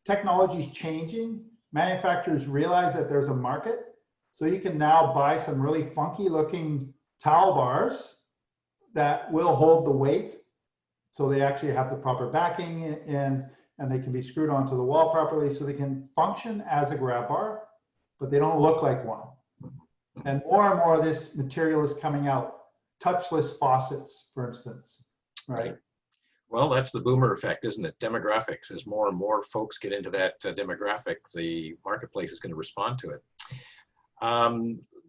Technology is changing. Manufacturers realize that there's a market. So you can now buy some really funky looking towel bars that will hold the weight. So they actually have the proper backing and they can be screwed onto the wall properly, so they can function as a grab bar, but they don't look like one. And more of this material is coming out. Touchless faucets, for instance, right? Well, that's the boomer effect, isn't it? Demographics. As more and more folks get into that demographic, the marketplace is going to respond to it.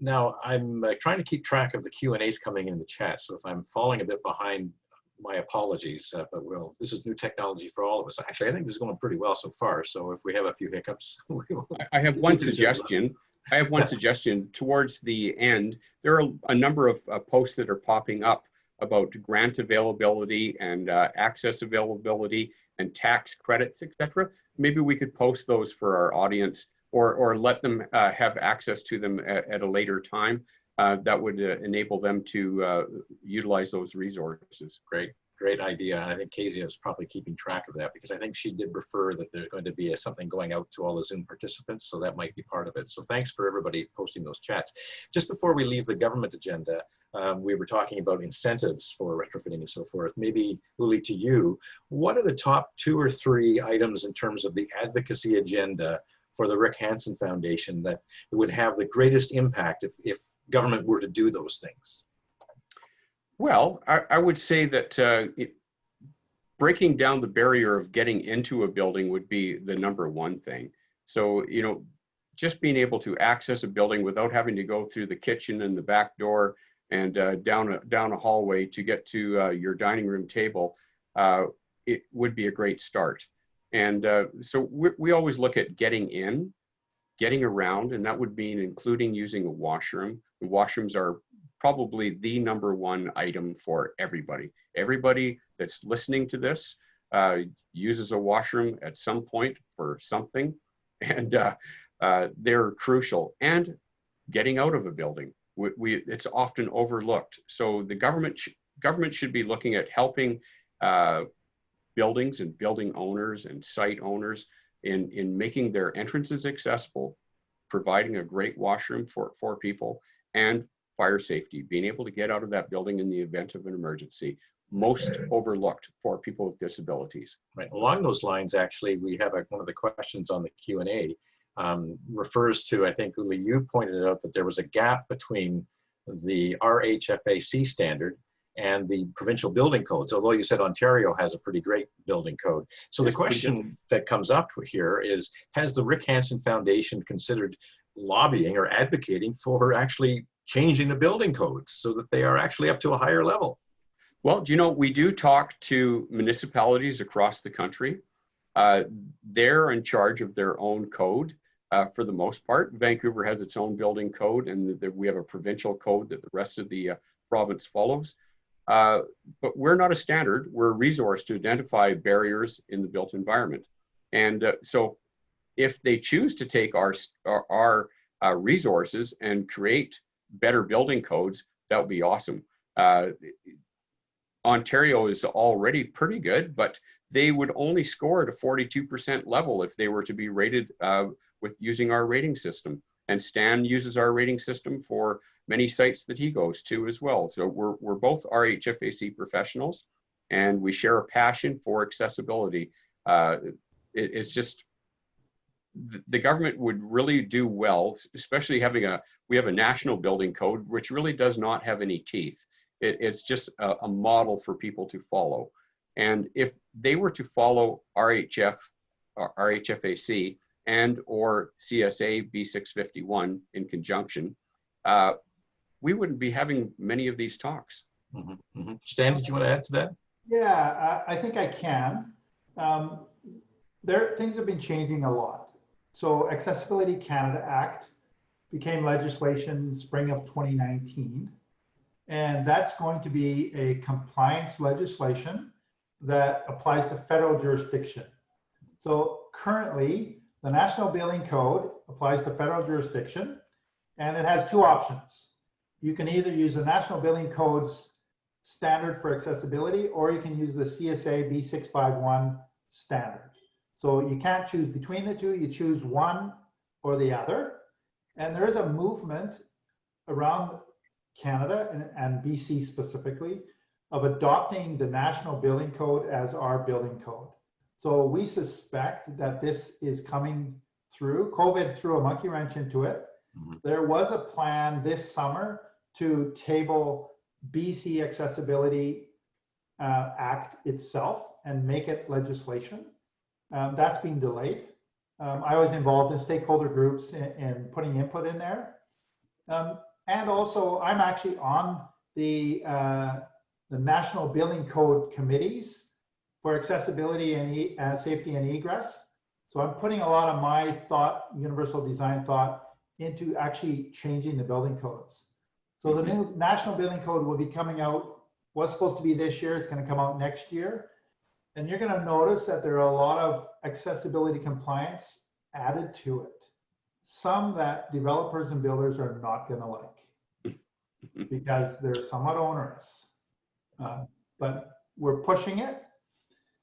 Now, I'm trying to keep track of the Q&As coming in the chat, so if I'm falling a bit behind, my apologies, but this is new technology for all of us. Actually, I think this is going pretty well so far, so if we have a few hiccups. I have one suggestion. Towards the end. There are a number of posts that are popping up about grant availability and access availability and tax credits, etc. Maybe we could post those for our audience, or let them have access to them at a later time. That would enable them to utilize those resources. Great idea. And I think Kezia is probably keeping track of that, because I think she did refer that there's going to be something going out to all the Zoom participants. So that might be part of it. So thanks for everybody posting those chats. Just before we leave the government agenda, we were talking about incentives for retrofitting and so forth. Maybe, Uli, to you, what are the top 2 or 3 items in terms of the advocacy agenda for the Rick Hansen Foundation that would have the greatest impact if government were to do those things? Well, I would say that breaking down the barrier of getting into a building would be the #1 thing. So, just being able to access a building without having to go through the kitchen and the back door and down a hallway to get to your dining room table, it would be a great start. And so we always look at getting in, getting around, and that would mean including using a washroom. The washrooms are probably the #1 item for everybody. Everybody that's listening to this uses a washroom at some point for something, and they're crucial. And getting out of a building, it's often overlooked. So the government should be looking at helping buildings and building owners and site owners in making their entrances accessible, providing a great washroom for people, and fire safety, being able to get out of that building in the event of an emergency, most overlooked for people with disabilities. Right. Along those lines, actually, we have one of the questions on the Q&A refers to, I think, Uli, you pointed out that there was a gap between the RHFAC standard and the provincial building codes, although you said Ontario has a pretty great building code. So the question that comes up here is, has the Rick Hansen Foundation considered lobbying or advocating for actually changing the building codes so that they are actually up to a higher level? Well, do you know, we do talk to municipalities across the country. They're in charge of their own code for the most part. Vancouver has its own building code, and we have a provincial code that the rest of the province follows. But we're not a standard, we're a resource to identify barriers in the built environment. And so if they choose to take our resources and create better building codes, that would be awesome. Ontario is already pretty good, but they would only score at a 42% level if they were to be rated with using our rating system. And Stan uses our rating system for many sites that he goes to as well. So we're both RHFAC professionals, and we share a passion for accessibility. It's just, the government would really do well, especially we have a national building code, which really does not have any teeth. It's just a model for people to follow. And if they were to follow RHF, or RHFAC, and or CSA B651 in conjunction, we wouldn't be having many of these talks. Mm-hmm. Mm-hmm. Stan, did you want to add to that? Yeah, I think I can. Things have been changing a lot. So Accessibility Canada Act became legislation spring of 2019. And that's going to be a compliance legislation that applies to federal jurisdiction. So currently, the National Building Code applies to federal jurisdiction, and it has two options. You can either use the National Building Code's standard for accessibility, or you can use the CSA B651 standard. So you can't choose between the two, you choose one or the other. And there is a movement around Canada and BC specifically of adopting the National Building Code as our building code. So we suspect that this is coming through. COVID threw a monkey wrench into it. Mm-hmm. There was a plan this summer to table BC Accessibility Act itself and make it legislation. That's been delayed. I was involved in stakeholder groups in putting input in there. And also, I'm actually on the National Building Code committees for accessibility and safety and egress. So I'm putting a lot of my thought, universal design thought, into actually changing the building codes. So the new National Building Code will be coming out, was supposed to be this year, it's going to come out next year. And you're going to notice that there are a lot of accessibility compliance added to it. Some that developers and builders are not going to like because they're somewhat onerous. But we're pushing it,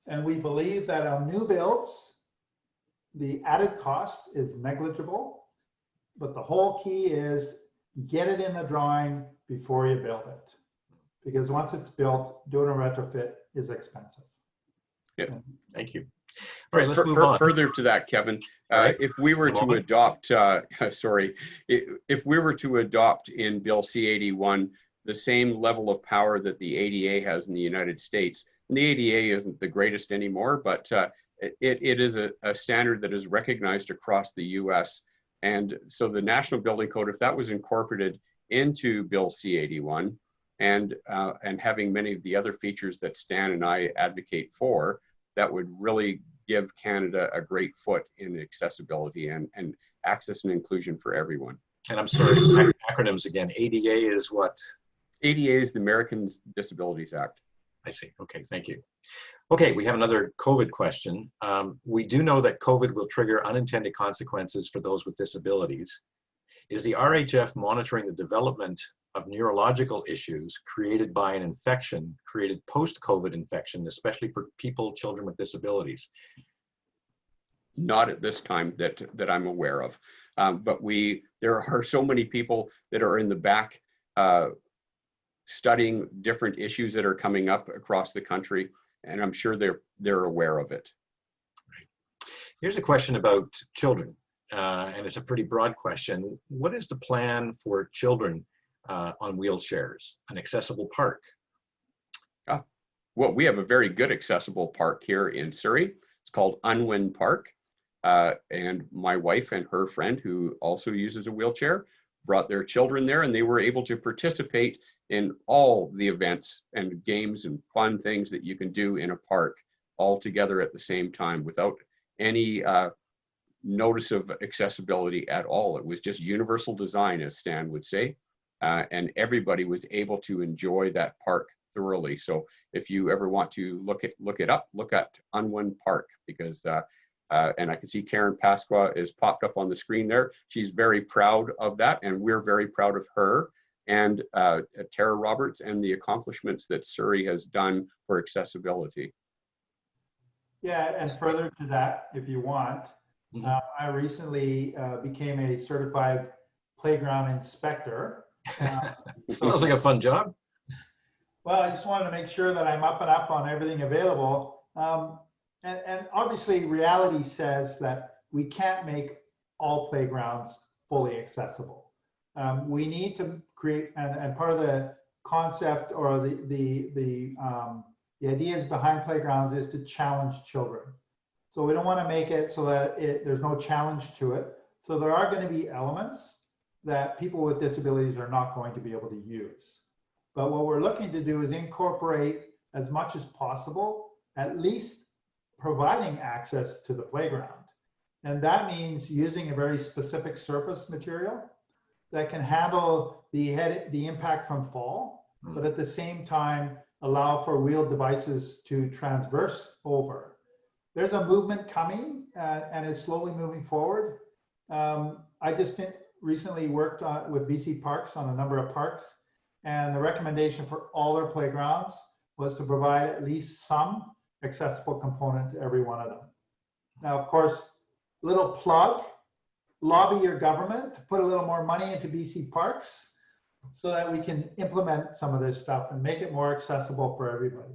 and we believe that on new builds, the added cost is negligible, but the whole key is get it in the drawing before you build it. Because once it's built, doing a retrofit is expensive. Yeah, thank you. All right, let's move on. Further to that, Kevin, if we were to adopt, if we were to adopt in Bill C-81 the same level of power that the ADA has in the United States, and the ADA isn't the greatest anymore, but it is a standard that is recognized across the US. And so the National Building Code, if that was incorporated into Bill C-81 and having many of the other features that Stan and I advocate for, that would really give Canada a great foot in accessibility and access and inclusion for everyone. And I'm sorry, acronyms again. ADA is what? ADA is the American Disabilities Act. I see. Okay, thank you. Okay, we have another COVID question. We do know that COVID will trigger unintended consequences for those with disabilities. Is the RHF monitoring the development of neurological issues created by an infection, created post-COVID infection, especially for children with disabilities? Not at this time that I'm aware of. But there are so many people that are in the back studying different issues that are coming up across the country, and I'm sure they're aware of it. Right. Here's a question about children, and it's a pretty broad question. What is the plan for children on wheelchairs, an accessible park? Well, we have a very good accessible park here in Surrey. It's called Unwin Park. And my wife and her friend, who also uses a wheelchair, brought their children there, and they were able to participate in all the events and games and fun things that you can do in a park all together at the same time without any notice of accessibility at all. It was just universal design, as Stan would say, and everybody was able to enjoy that park thoroughly. So if you ever want to look it up, look at Unwin Park, because and I can see Karen Pasqua is popped up on the screen there. She's very proud of that, and we're very proud of her and Tara Roberts and the accomplishments that Surrey has done for accessibility. Yeah, and further to that, if you want, I recently became a certified playground inspector. Sounds like a fun job. Well, I just wanted to make sure that I'm up and up on everything available. And obviously reality says that we can't make all playgrounds fully accessible. We need to create, and part of the concept or the ideas behind playgrounds is to challenge children. So we don't want to make it so that there's no challenge to it. So there are going to be elements that people with disabilities are not going to be able to use. But what we're looking to do is incorporate as much as possible, at least providing access to the playground. And that means using a very specific surface material that can handle the impact from fall, but at the same time allow for wheeled devices to transverse over. There's a movement coming and it's slowly moving forward. I just recently worked with BC Parks on a number of parks, and the recommendation for all their playgrounds was to provide at least some accessible component to every one of them. Now, of course, little plug, lobby your government to put a little more money into BC Parks so that we can implement some of this stuff and make it more accessible for everybody.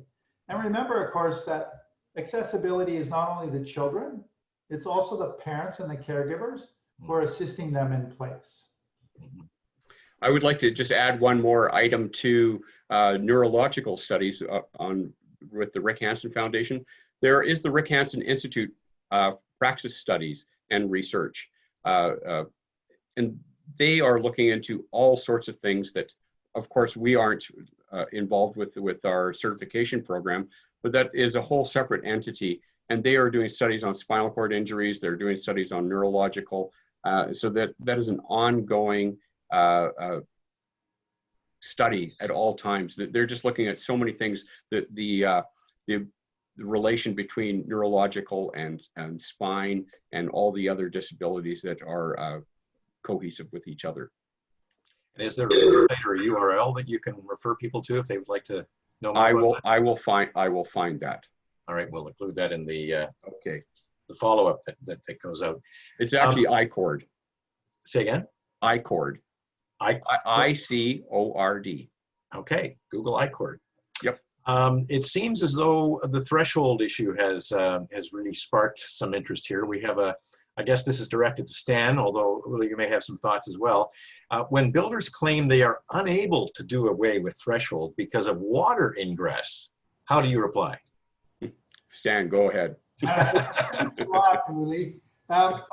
And remember, of course, that accessibility is not only the children, it's also the parents and the caregivers who are assisting them in place. I would like to just add one more item to neurological studies with the Rick Hansen Foundation. There is the Rick Hansen Institute Praxis Studies and Research. And they are looking into all sorts of things that, of course, we aren't involved with our certification program, but that is a whole separate entity. And they are doing studies on spinal cord injuries. They're doing studies on neurological. So that is an ongoing study at all times. They're just looking at so many things, that the relation between neurological and spine and all the other disabilities that are cohesive with each other. And is there a website or a URL that you can refer people to if they would like to know more? I will find that. All right, we'll include that in the the follow-up that goes out. It's actually ICORD. Say again? ICORD. ICORD. Okay, Google ICORD. Yep. It seems as though the threshold issue has really sparked some interest here. We have I guess this is directed to Stan, although you may have some thoughts as well. When builders claim they are unable to do away with threshold because of water ingress, how do you reply? Stan, go ahead.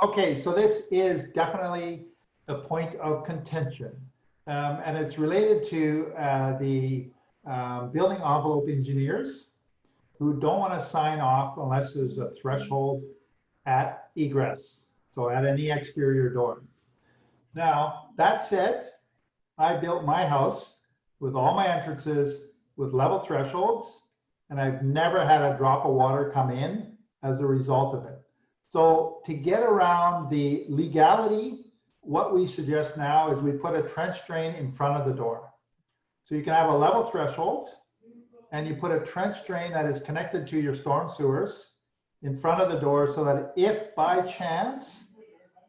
Okay, so this is definitely a point of contention. And it's related to the building envelope engineers who don't want to sign off unless there's a threshold at egress, so at any exterior door. Now, that said, I built my house with all my entrances with level thresholds, and I've never had a drop of water come in as a result of it. So to get around the legality, what we suggest now is we put a trench drain in front of the door. So you can have a level threshold, and you put a trench drain that is connected to your storm sewers in front of the door, so that if by chance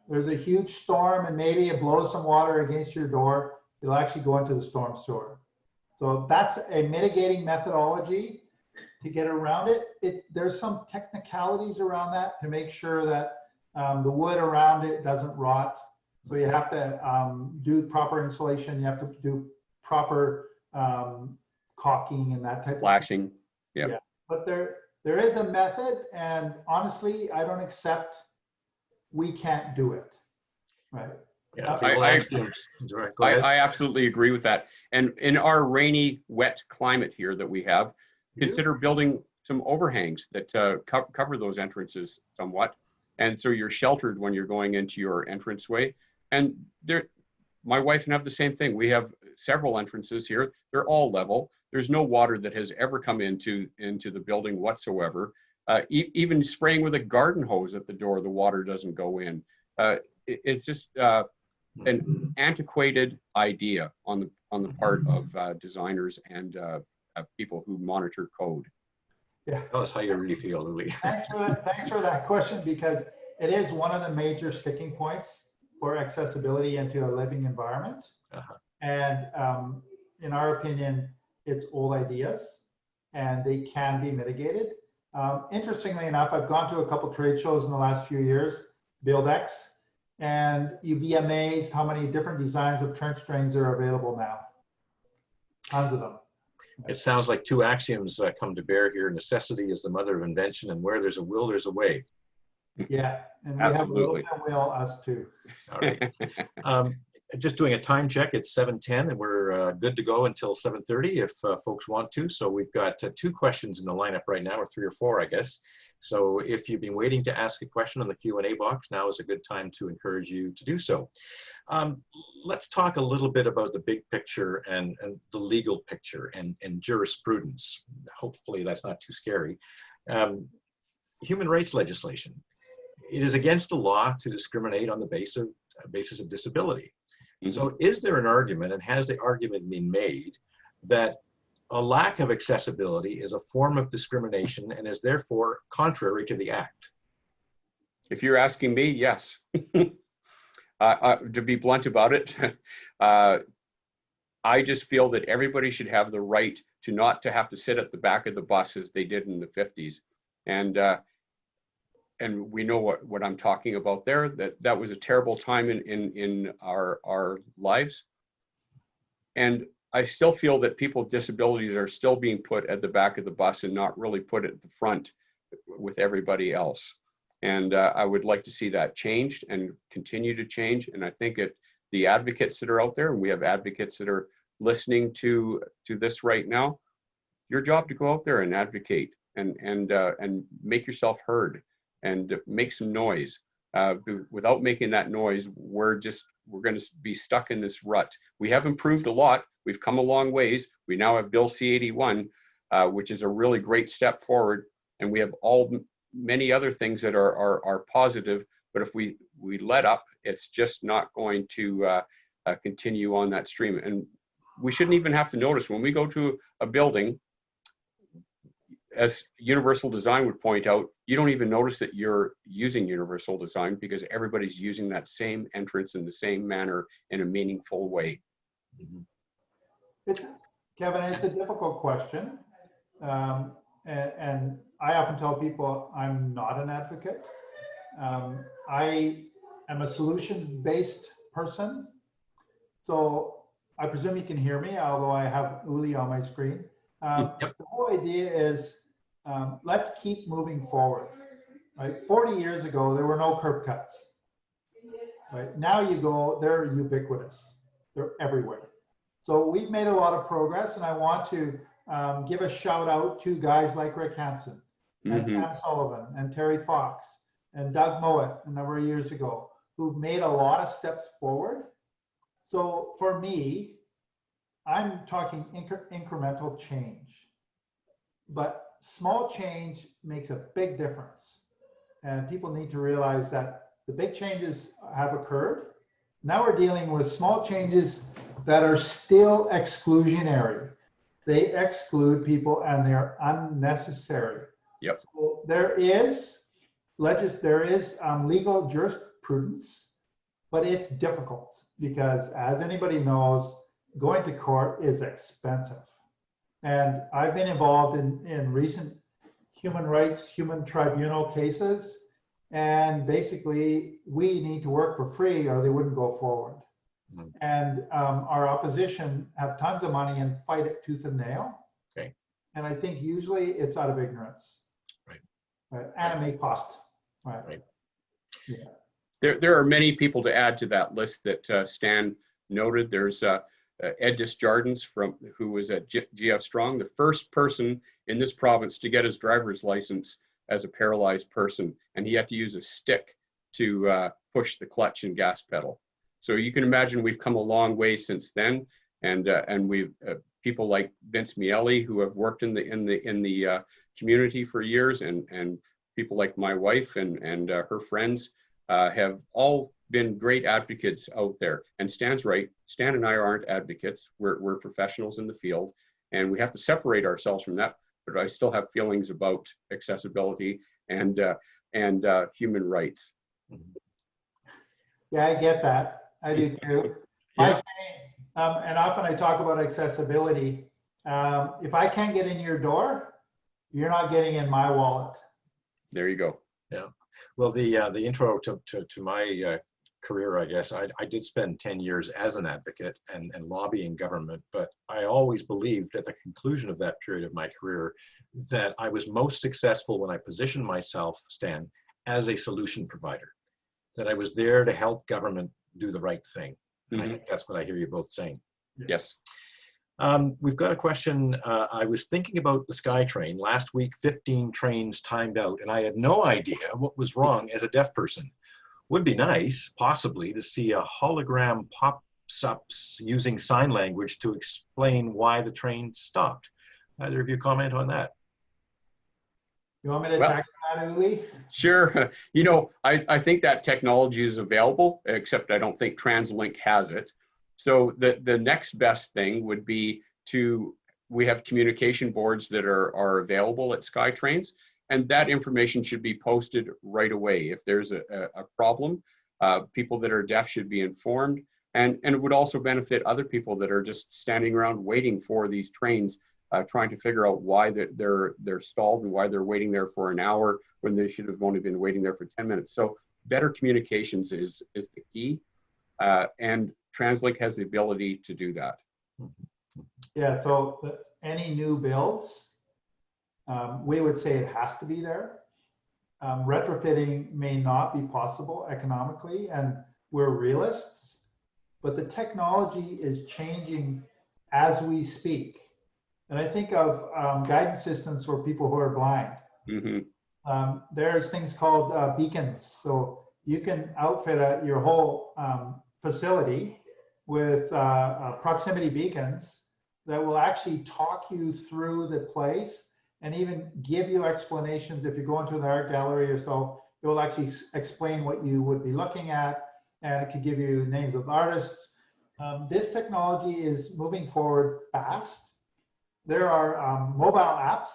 there's a huge storm and maybe it blows some water against your door, you'll actually go into the storm sewer. So that's a mitigating methodology to get around it. There's some technicalities around that to make sure that the wood around it doesn't rot. So you have to do proper insulation. You have to do proper caulking and that type of flashing. Yeah. But there is a method, and honestly, I don't accept we can't do it. Right. Yeah, I- well, I- go ahead. I absolutely agree with that. And in our rainy, wet climate here that we have, consider building some overhangs that cover those entrances somewhat. And so you're sheltered when you're going into your entranceway. And my wife and I have the same thing. We have several entrances here. They're all level. There's no water that has ever come into the building whatsoever. Even spraying with a garden hose at the door, the water doesn't go in. It's just an antiquated idea on the part of designers and people who monitor code. Yeah. Tell us how you really feel, Uli. Thanks for that question, because it is one of the major sticking points for accessibility into a living environment. And in our opinion, it's old ideas and they can be mitigated. Interestingly enough, I've gone to a couple trade shows in the last few years, BuildX, and you'd be amazed how many different designs of trench drains are available now. Tons of them. It sounds like two axioms come to bear here. Necessity is the mother of invention, and where there's a will, there's a way. Yeah, and we Absolutely. have a little bit of will, us too. All right. Just doing a time check. It's 7:10, and we're good to go until 7:30 if folks want to. So we've got two questions in the lineup right now, or three or four, I guess. So if you've been waiting to ask a question on the Q&A box, now is a good time to encourage you to do so. Let's talk a little bit about the big picture and the legal picture and jurisprudence. Hopefully that's not too scary. Human rights legislation. It is against the law to discriminate on the basis of disability. Mm-hmm. So is there an argument, and has the argument been made, that a lack of accessibility is a form of discrimination and is therefore contrary to the act? If you're asking me, yes. To be blunt about it, I just feel that everybody should have the right to not to have to sit at the back of the bus as they did in the 50s. And we know what I'm talking about there, that was a terrible time in our lives. And I still feel that people with disabilities are still being put at the back of the bus and not really put at the front with everybody else. And I would like to see that changed and continue to change. And I think the advocates that are out there, and we have advocates that are listening to this right now, your job to go out there and advocate and make yourself heard and make some noise. Without making that noise, we're going to be stuck in this rut. We have improved a lot. We've come a long ways. We now have Bill C-81, which is a really great step forward. And we have many other things that are positive. But if we let up, it's just not going to continue on that stream. And we shouldn't even have to notice when we go to a building, as universal design would point out, you don't even notice that you're using universal design because everybody's using that same entrance in the same manner in a meaningful way. Kevin, it's a difficult question. And I often tell people I'm not an advocate. I am a solutions-based person. So I presume you can hear me, although I have Uli on my screen. Yep. The whole idea is let's keep moving forward. Right? 40 years ago, there were no curb cuts. Right? Now you go, they're ubiquitous. They're everywhere. So we've made a lot of progress, and I want to give a shout out to guys like Rick Hansen and Sam Sullivan and Terry Fox and Doug Mowat a number of years ago, who've made a lot of steps forward. So for me, I'm talking incremental change, but small change makes a big difference. And people need to realize that the big changes have occurred. Now we're dealing with small changes that are still exclusionary. They exclude people and they're unnecessary. Yep. So there is legal jurisprudence, but it's difficult because, as anybody knows, going to court is expensive. And I've been involved in recent human rights, human tribunal cases, and basically we need to work for free or they wouldn't go forward. And our opposition have tons of money and fight it tooth and nail. Okay. And I think usually it's out of ignorance. Right. Right. And it may cost. Right. Right. Yeah. There are many people to add to that list that Stan noted. There's Ed Desjardins, who was at GF Strong, the first person in this province to get his driver's license as a paralyzed person, and he had to use a stick to push the clutch and gas pedal. So you can imagine we've come a long way since then, and we've people like Vince Miele, who have worked in the community for years, and people like my wife and her friends have all been great advocates out there. And Stan's right. Stan and I aren't advocates. We're professionals in the field, and we have to separate ourselves from that. But I still have feelings about accessibility and human rights. Yeah, I get that. I do too. Yeah. My saying, and often I talk about accessibility. If I can't get in your door, you're not getting in my wallet. There you go. Yeah. Well, the intro to my career, I guess, I did spend 10 years as an advocate and lobbying government, but I always believed at the conclusion of that period of my career that I was most successful when I positioned myself, Stan, as a solution provider, that I was there to help government do the right thing. And I think that's what I hear you both saying. Yes. We've got a question. I was thinking about the SkyTrain. Last week, 15 trains timed out, and I had no idea what was wrong as a deaf person. Would be nice, possibly, to see a hologram pops up using sign language to explain why the train stopped. Either of you comment on that? You want me to tackle that, Uli? Sure. You know, I think that technology is available, except I don't think TransLink has it. So the next best thing would be we have communication boards that are available at SkyTrains, and that information should be posted right away. If there's a problem, people that are deaf should be informed, and it would also benefit other people that are just standing around waiting for these trains, trying to figure out why they're stalled and why they're waiting there for an hour when they should have only been waiting there for 10 minutes. So better communications is the key, and TransLink has the ability to do that. Yeah, so any new builds, we would say it has to be there. Retrofitting may not be possible economically, and we're realists, but the technology is changing as we speak. And I think of guidance systems for people who are blind. Mm-hmm. There's things called beacons. So you can outfit your whole facility with proximity beacons that will actually talk you through the place and even give you explanations. If you go into the art gallery or so, it will actually explain what you would be looking at, and it could give you names of artists. This technology is moving forward fast. There are mobile apps.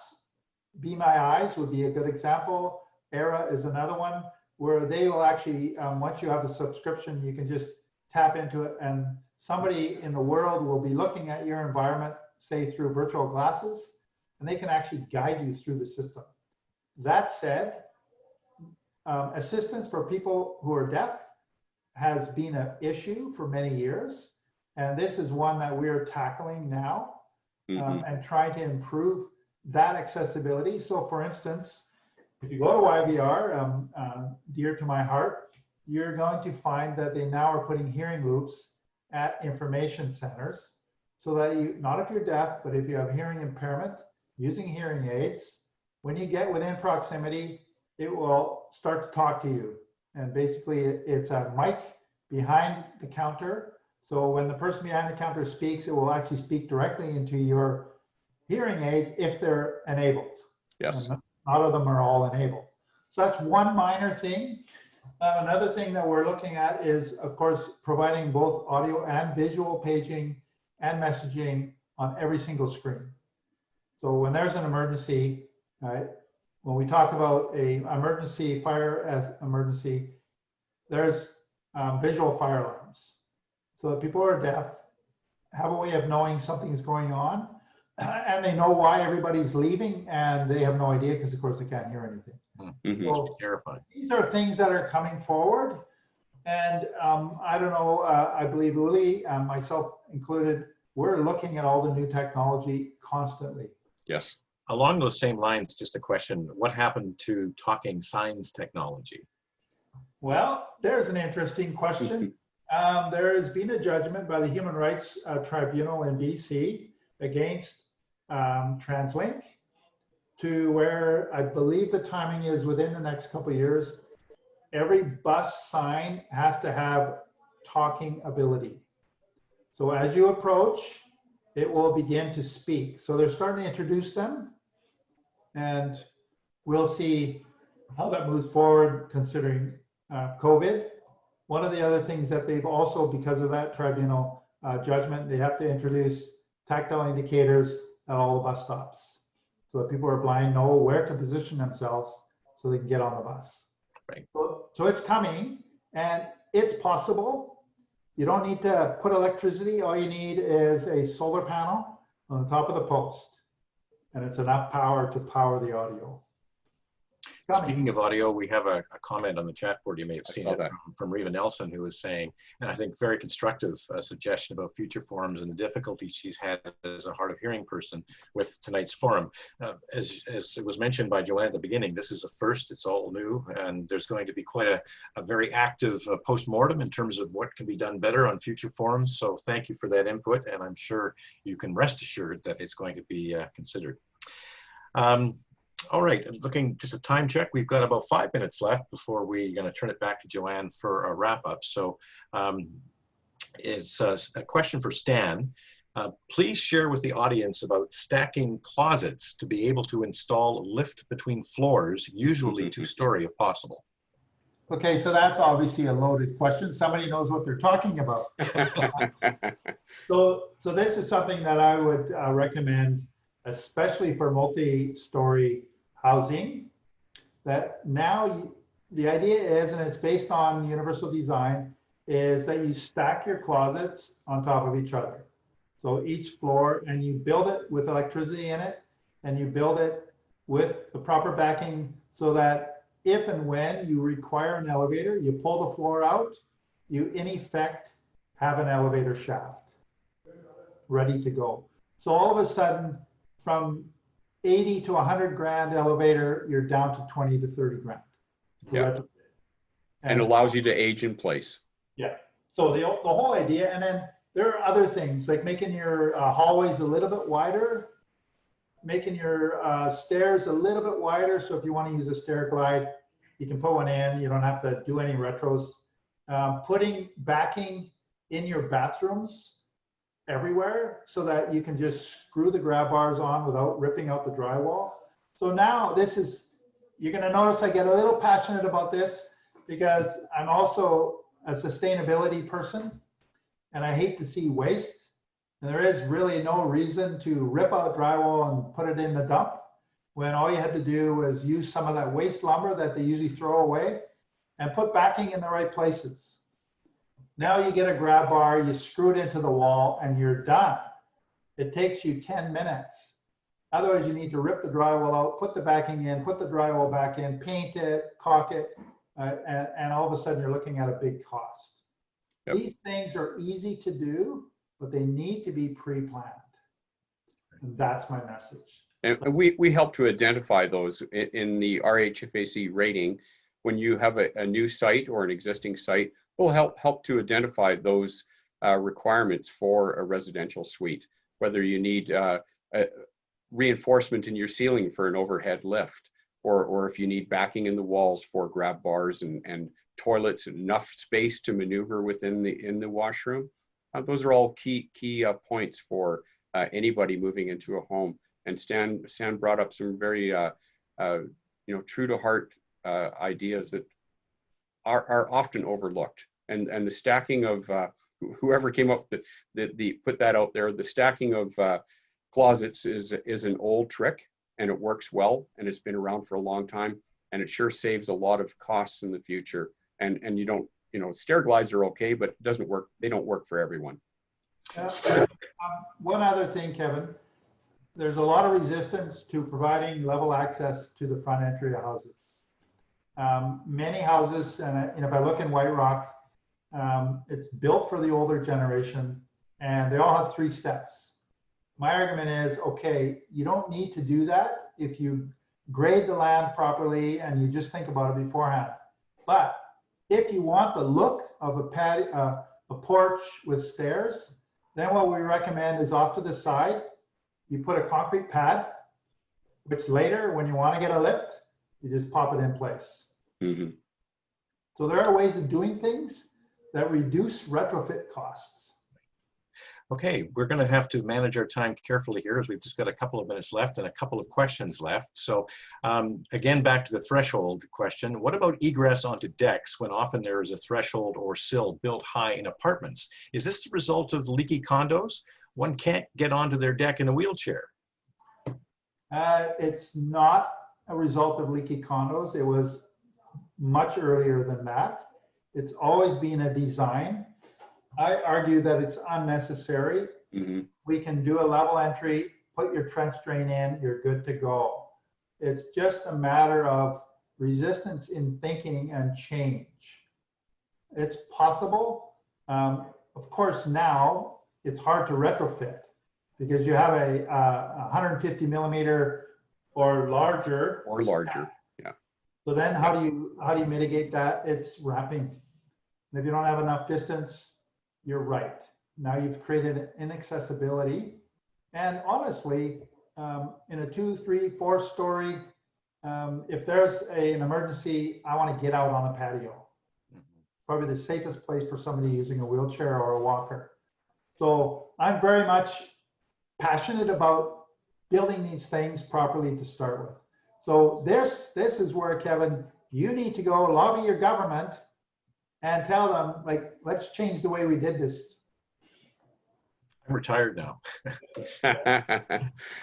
Be My Eyes would be a good example. Era is another one where they will actually, once you have a subscription, you can just tap into it, and somebody in the world will be looking at your environment, say through virtual glasses, and they can actually guide you through the system. That said, assistance for people who are deaf has been an issue for many years, and this is one that we're tackling now. And trying to improve that accessibility. So for instance, if you go to YVR, dear to my heart, you're going to find that they now are putting hearing loops at information centers, so that you, not if you're deaf, but if you have hearing impairment, using hearing aids, when you get within proximity, it will start to talk to you. And basically it's a mic behind the counter. So when the person behind the counter speaks, it will actually speak directly into your hearing aids if they're enabled. Yes. And not all of them are all enabled. So that's one minor thing. Another thing that we're looking at is, of course, providing both audio and visual paging and messaging on every single screen. So when there's an emergency, right, when we talk about a emergency fire as emergency, there's visual fire alarms. So that people who are deaf have a way of knowing something is going on, and they know why everybody's leaving, and they have no idea because, of course, they can't hear anything. Mm-hmm. So terrifying. These are things that are coming forward, and I don't know, I believe Uli, myself included, we're looking at all the new technology constantly. Yes. Along those same lines, just a question, what happened to talking signs technology? Well, there's an interesting question. There has been a judgment by the Human Rights Tribunal in BC against TransLink, to where I believe the timing is within the next couple of years. Every bus sign has to have talking ability. So as you approach, it will begin to speak. So they're starting to introduce them, and we'll see how that moves forward considering COVID. One of the other things that they've also, because of that tribunal judgment, they have to introduce tactile indicators at all the bus stops, so that people who are blind know where to position themselves so they can get on the bus. Right. So it's coming, and it's possible. You don't need to put electricity. All you need is a solar panel on the top of the post, and it's enough power to power the audio. Speaking of audio, we have a comment on the chat board. You may have seen it that. from Reva Nelson, who was saying, and I think very constructive suggestion about future forums and the difficulties she's had as a hard of hearing person with tonight's forum. As it was mentioned by Joanne at the beginning, this is a first, it's all new, and there's going to be quite a very active post-mortem in terms of what can be done better on future forums. So thank you for that input, and I'm sure you can rest assured that it's going to be considered. All right, looking just a time check. We've got about 5 minutes left before we're going to turn it back to Joanne for a wrap up. So it's a question for Stan. Please share with the audience about stacking closets to be able to install a lift between floors, usually two-story if possible. Okay, so that's obviously a loaded question. Somebody knows what they're talking about. So this is something that I would recommend, especially for multi-story housing, that now the idea is, and it's based on universal design, is that you stack your closets on top of each other. So each floor, and you build it with electricity in it, and you build it with the proper backing so that if and when you require an elevator, you pull the floor out, you in effect have an elevator shaft ready to go. So all of a sudden, from 80 to 100 grand elevator, you're down to 20 to 30 grand. Yeah. And allows you to age in place. Yeah. So the whole idea, and then there are other things like making your hallways a little bit wider, making your stairs a little bit wider. So if you want to use a stair glide, you can put one in. You don't have to do any retros. Putting backing in your bathrooms everywhere so that you can just screw the grab bars on without ripping out the drywall. So now this is, you're going to notice I get a little passionate about this because I'm also a sustainability person and I hate to see waste. And there is really no reason to rip out drywall and put it in the dump when all you had to do was use some of that waste lumber that they usually throw away and put backing in the right places. Now you get a grab bar, you screw it into the wall, and you're done. It takes you 10 minutes. Otherwise, you need to rip the drywall out, put the backing in, put the drywall back in, paint it, caulk it, and all of a sudden you're looking at a big cost. Yep. These things are easy to do, but they need to be pre-planned. And that's my message. And we help to identify those in the RHFAC rating. When you have a new site or an existing site, we'll help to identify those requirements for a residential suite, whether you need reinforcement in your ceiling for an overhead lift, or if you need backing in the walls for grab bars and toilets, and enough space to maneuver within the washroom. Those are all key points for anybody moving into a home. And Stan brought up some very true to heart ideas that are often overlooked, and the stacking of whoever came up with the put that out there, the stacking of closets is an old trick, and it works well, and it's been around for a long time, and it sure saves a lot of costs in the future. And you don't, stair glides are okay, but it doesn't work. They don't work for everyone. One other thing, Kevin, there's a lot of resistance to providing level access to the front entry of houses. Many houses, and if I look in White Rock, it's built for the older generation, and they all have 3 steps. My argument is, okay, you don't need to do that if you grade the land properly and you just think about it beforehand. But If you want the look of a porch with stairs, then what we recommend is off to the side, you put a concrete pad, which later, when you want to get a lift, you just pop it in place. Mm-hmm. So there are ways of doing things that reduce retrofit costs. Okay, we're going to have to manage our time carefully here as we've just got a couple of minutes left and a couple of questions left. So again, back to the threshold question. What about egress onto decks when often there is a threshold or sill built high in apartments? Is this the result of leaky condos? One can't get onto their deck in a wheelchair. It's not a result of leaky condos. It was much earlier than that. It's always been a design. I argue that it's unnecessary. Mm-hmm. We can do a level entry, put your trench drain in, you're good to go. It's just a matter of resistance in thinking and change. It's possible. Of course, now it's hard to retrofit because you have a 150 millimeter or larger. Or larger, yeah. So then how do you mitigate that? It's wrapping. And if you don't have enough distance, you're right. Now you've created inaccessibility. And honestly, in a 2, 3, 4 story, if there's an emergency, I want to get out on the patio. Probably the safest place for somebody using a wheelchair or a walker. So I'm very much passionate about building these things properly to start with. So this is where, Kevin, you need to go lobby your government and tell them, like, let's change the way we did this. I'm retired now.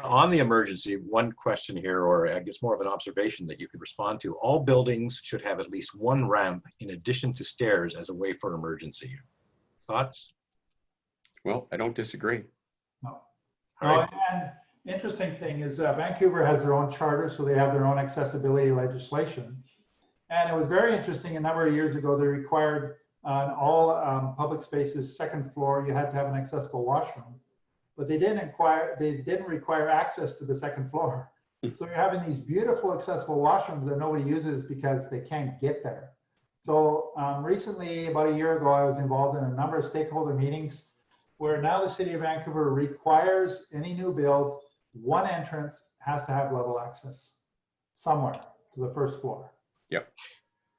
On the emergency, one question here, or I guess more of an observation that you could respond to. All buildings should have at least one ramp in addition to stairs as a way for emergency. Thoughts? Well, I don't disagree. No. All right. And interesting thing is Vancouver has their own charter, so they have their own accessibility legislation. And it was very interesting, a number of years ago, they required on all public spaces, second floor, you had to have an accessible washroom. But they didn't require access to the second floor. So you're having these beautiful accessible washrooms that nobody uses because they can't get there. So recently, about a year ago, I was involved in a number of stakeholder meetings where now the city of Vancouver requires any new build, one entrance has to have level access somewhere to the first floor. Yep.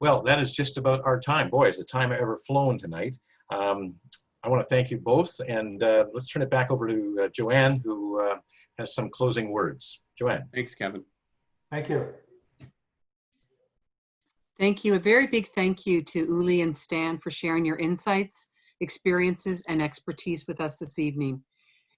Well, that is just about our time. Boy, has the time ever flown tonight. I want to thank you both, and let's turn it back over to Joanne, who has some closing words. Joanne. Thanks, Kevin. Thank you. Thank you. A very big thank you to Uli and Stan for sharing your insights, experiences, and expertise with us this evening.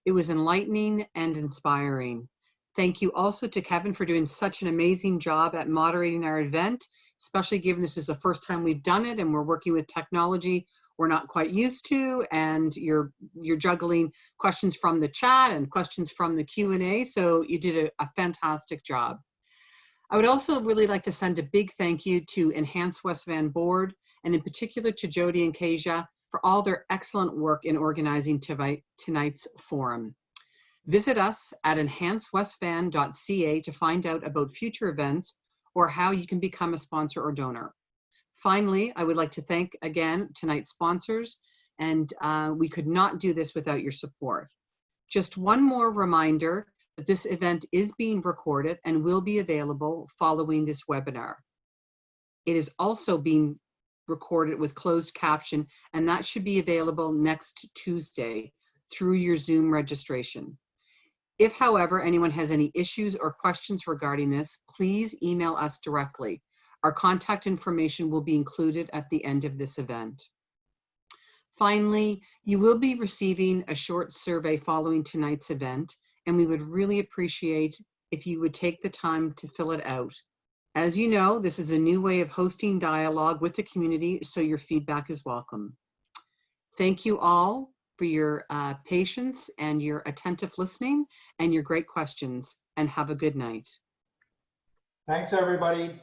It was enlightening and inspiring. Thank you also to Kevin for doing such an amazing job at moderating our event, especially given this is the first time we've done it and we're working with technology we're not quite used to, and you're juggling questions from the chat and questions from the Q&A, so you did a fantastic job. I would also really like to send a big thank you to Enhance West Van Board, and in particular to Jody and Kasia for all their excellent work in organizing tonight's forum. Visit us at enhancewestvan.ca to find out about future events or how you can become a sponsor or donor. Finally, I would like to thank again tonight's sponsors, and we could not do this without your support. Just one more reminder that this event is being recorded and will be available following this webinar. It is also being recorded with closed caption, and that should be available next Tuesday through your Zoom registration. If, however, anyone has any issues or questions regarding this, please email us directly. Our contact information will be included at the end of this event. Finally, you will be receiving a short survey following tonight's event, and we would really appreciate if you would take the time to fill it out. As you know, this is a new way of hosting dialogue with the community, so your feedback is welcome. Thank you all for your patience and your attentive listening and your great questions, and have a good night. Thanks, everybody.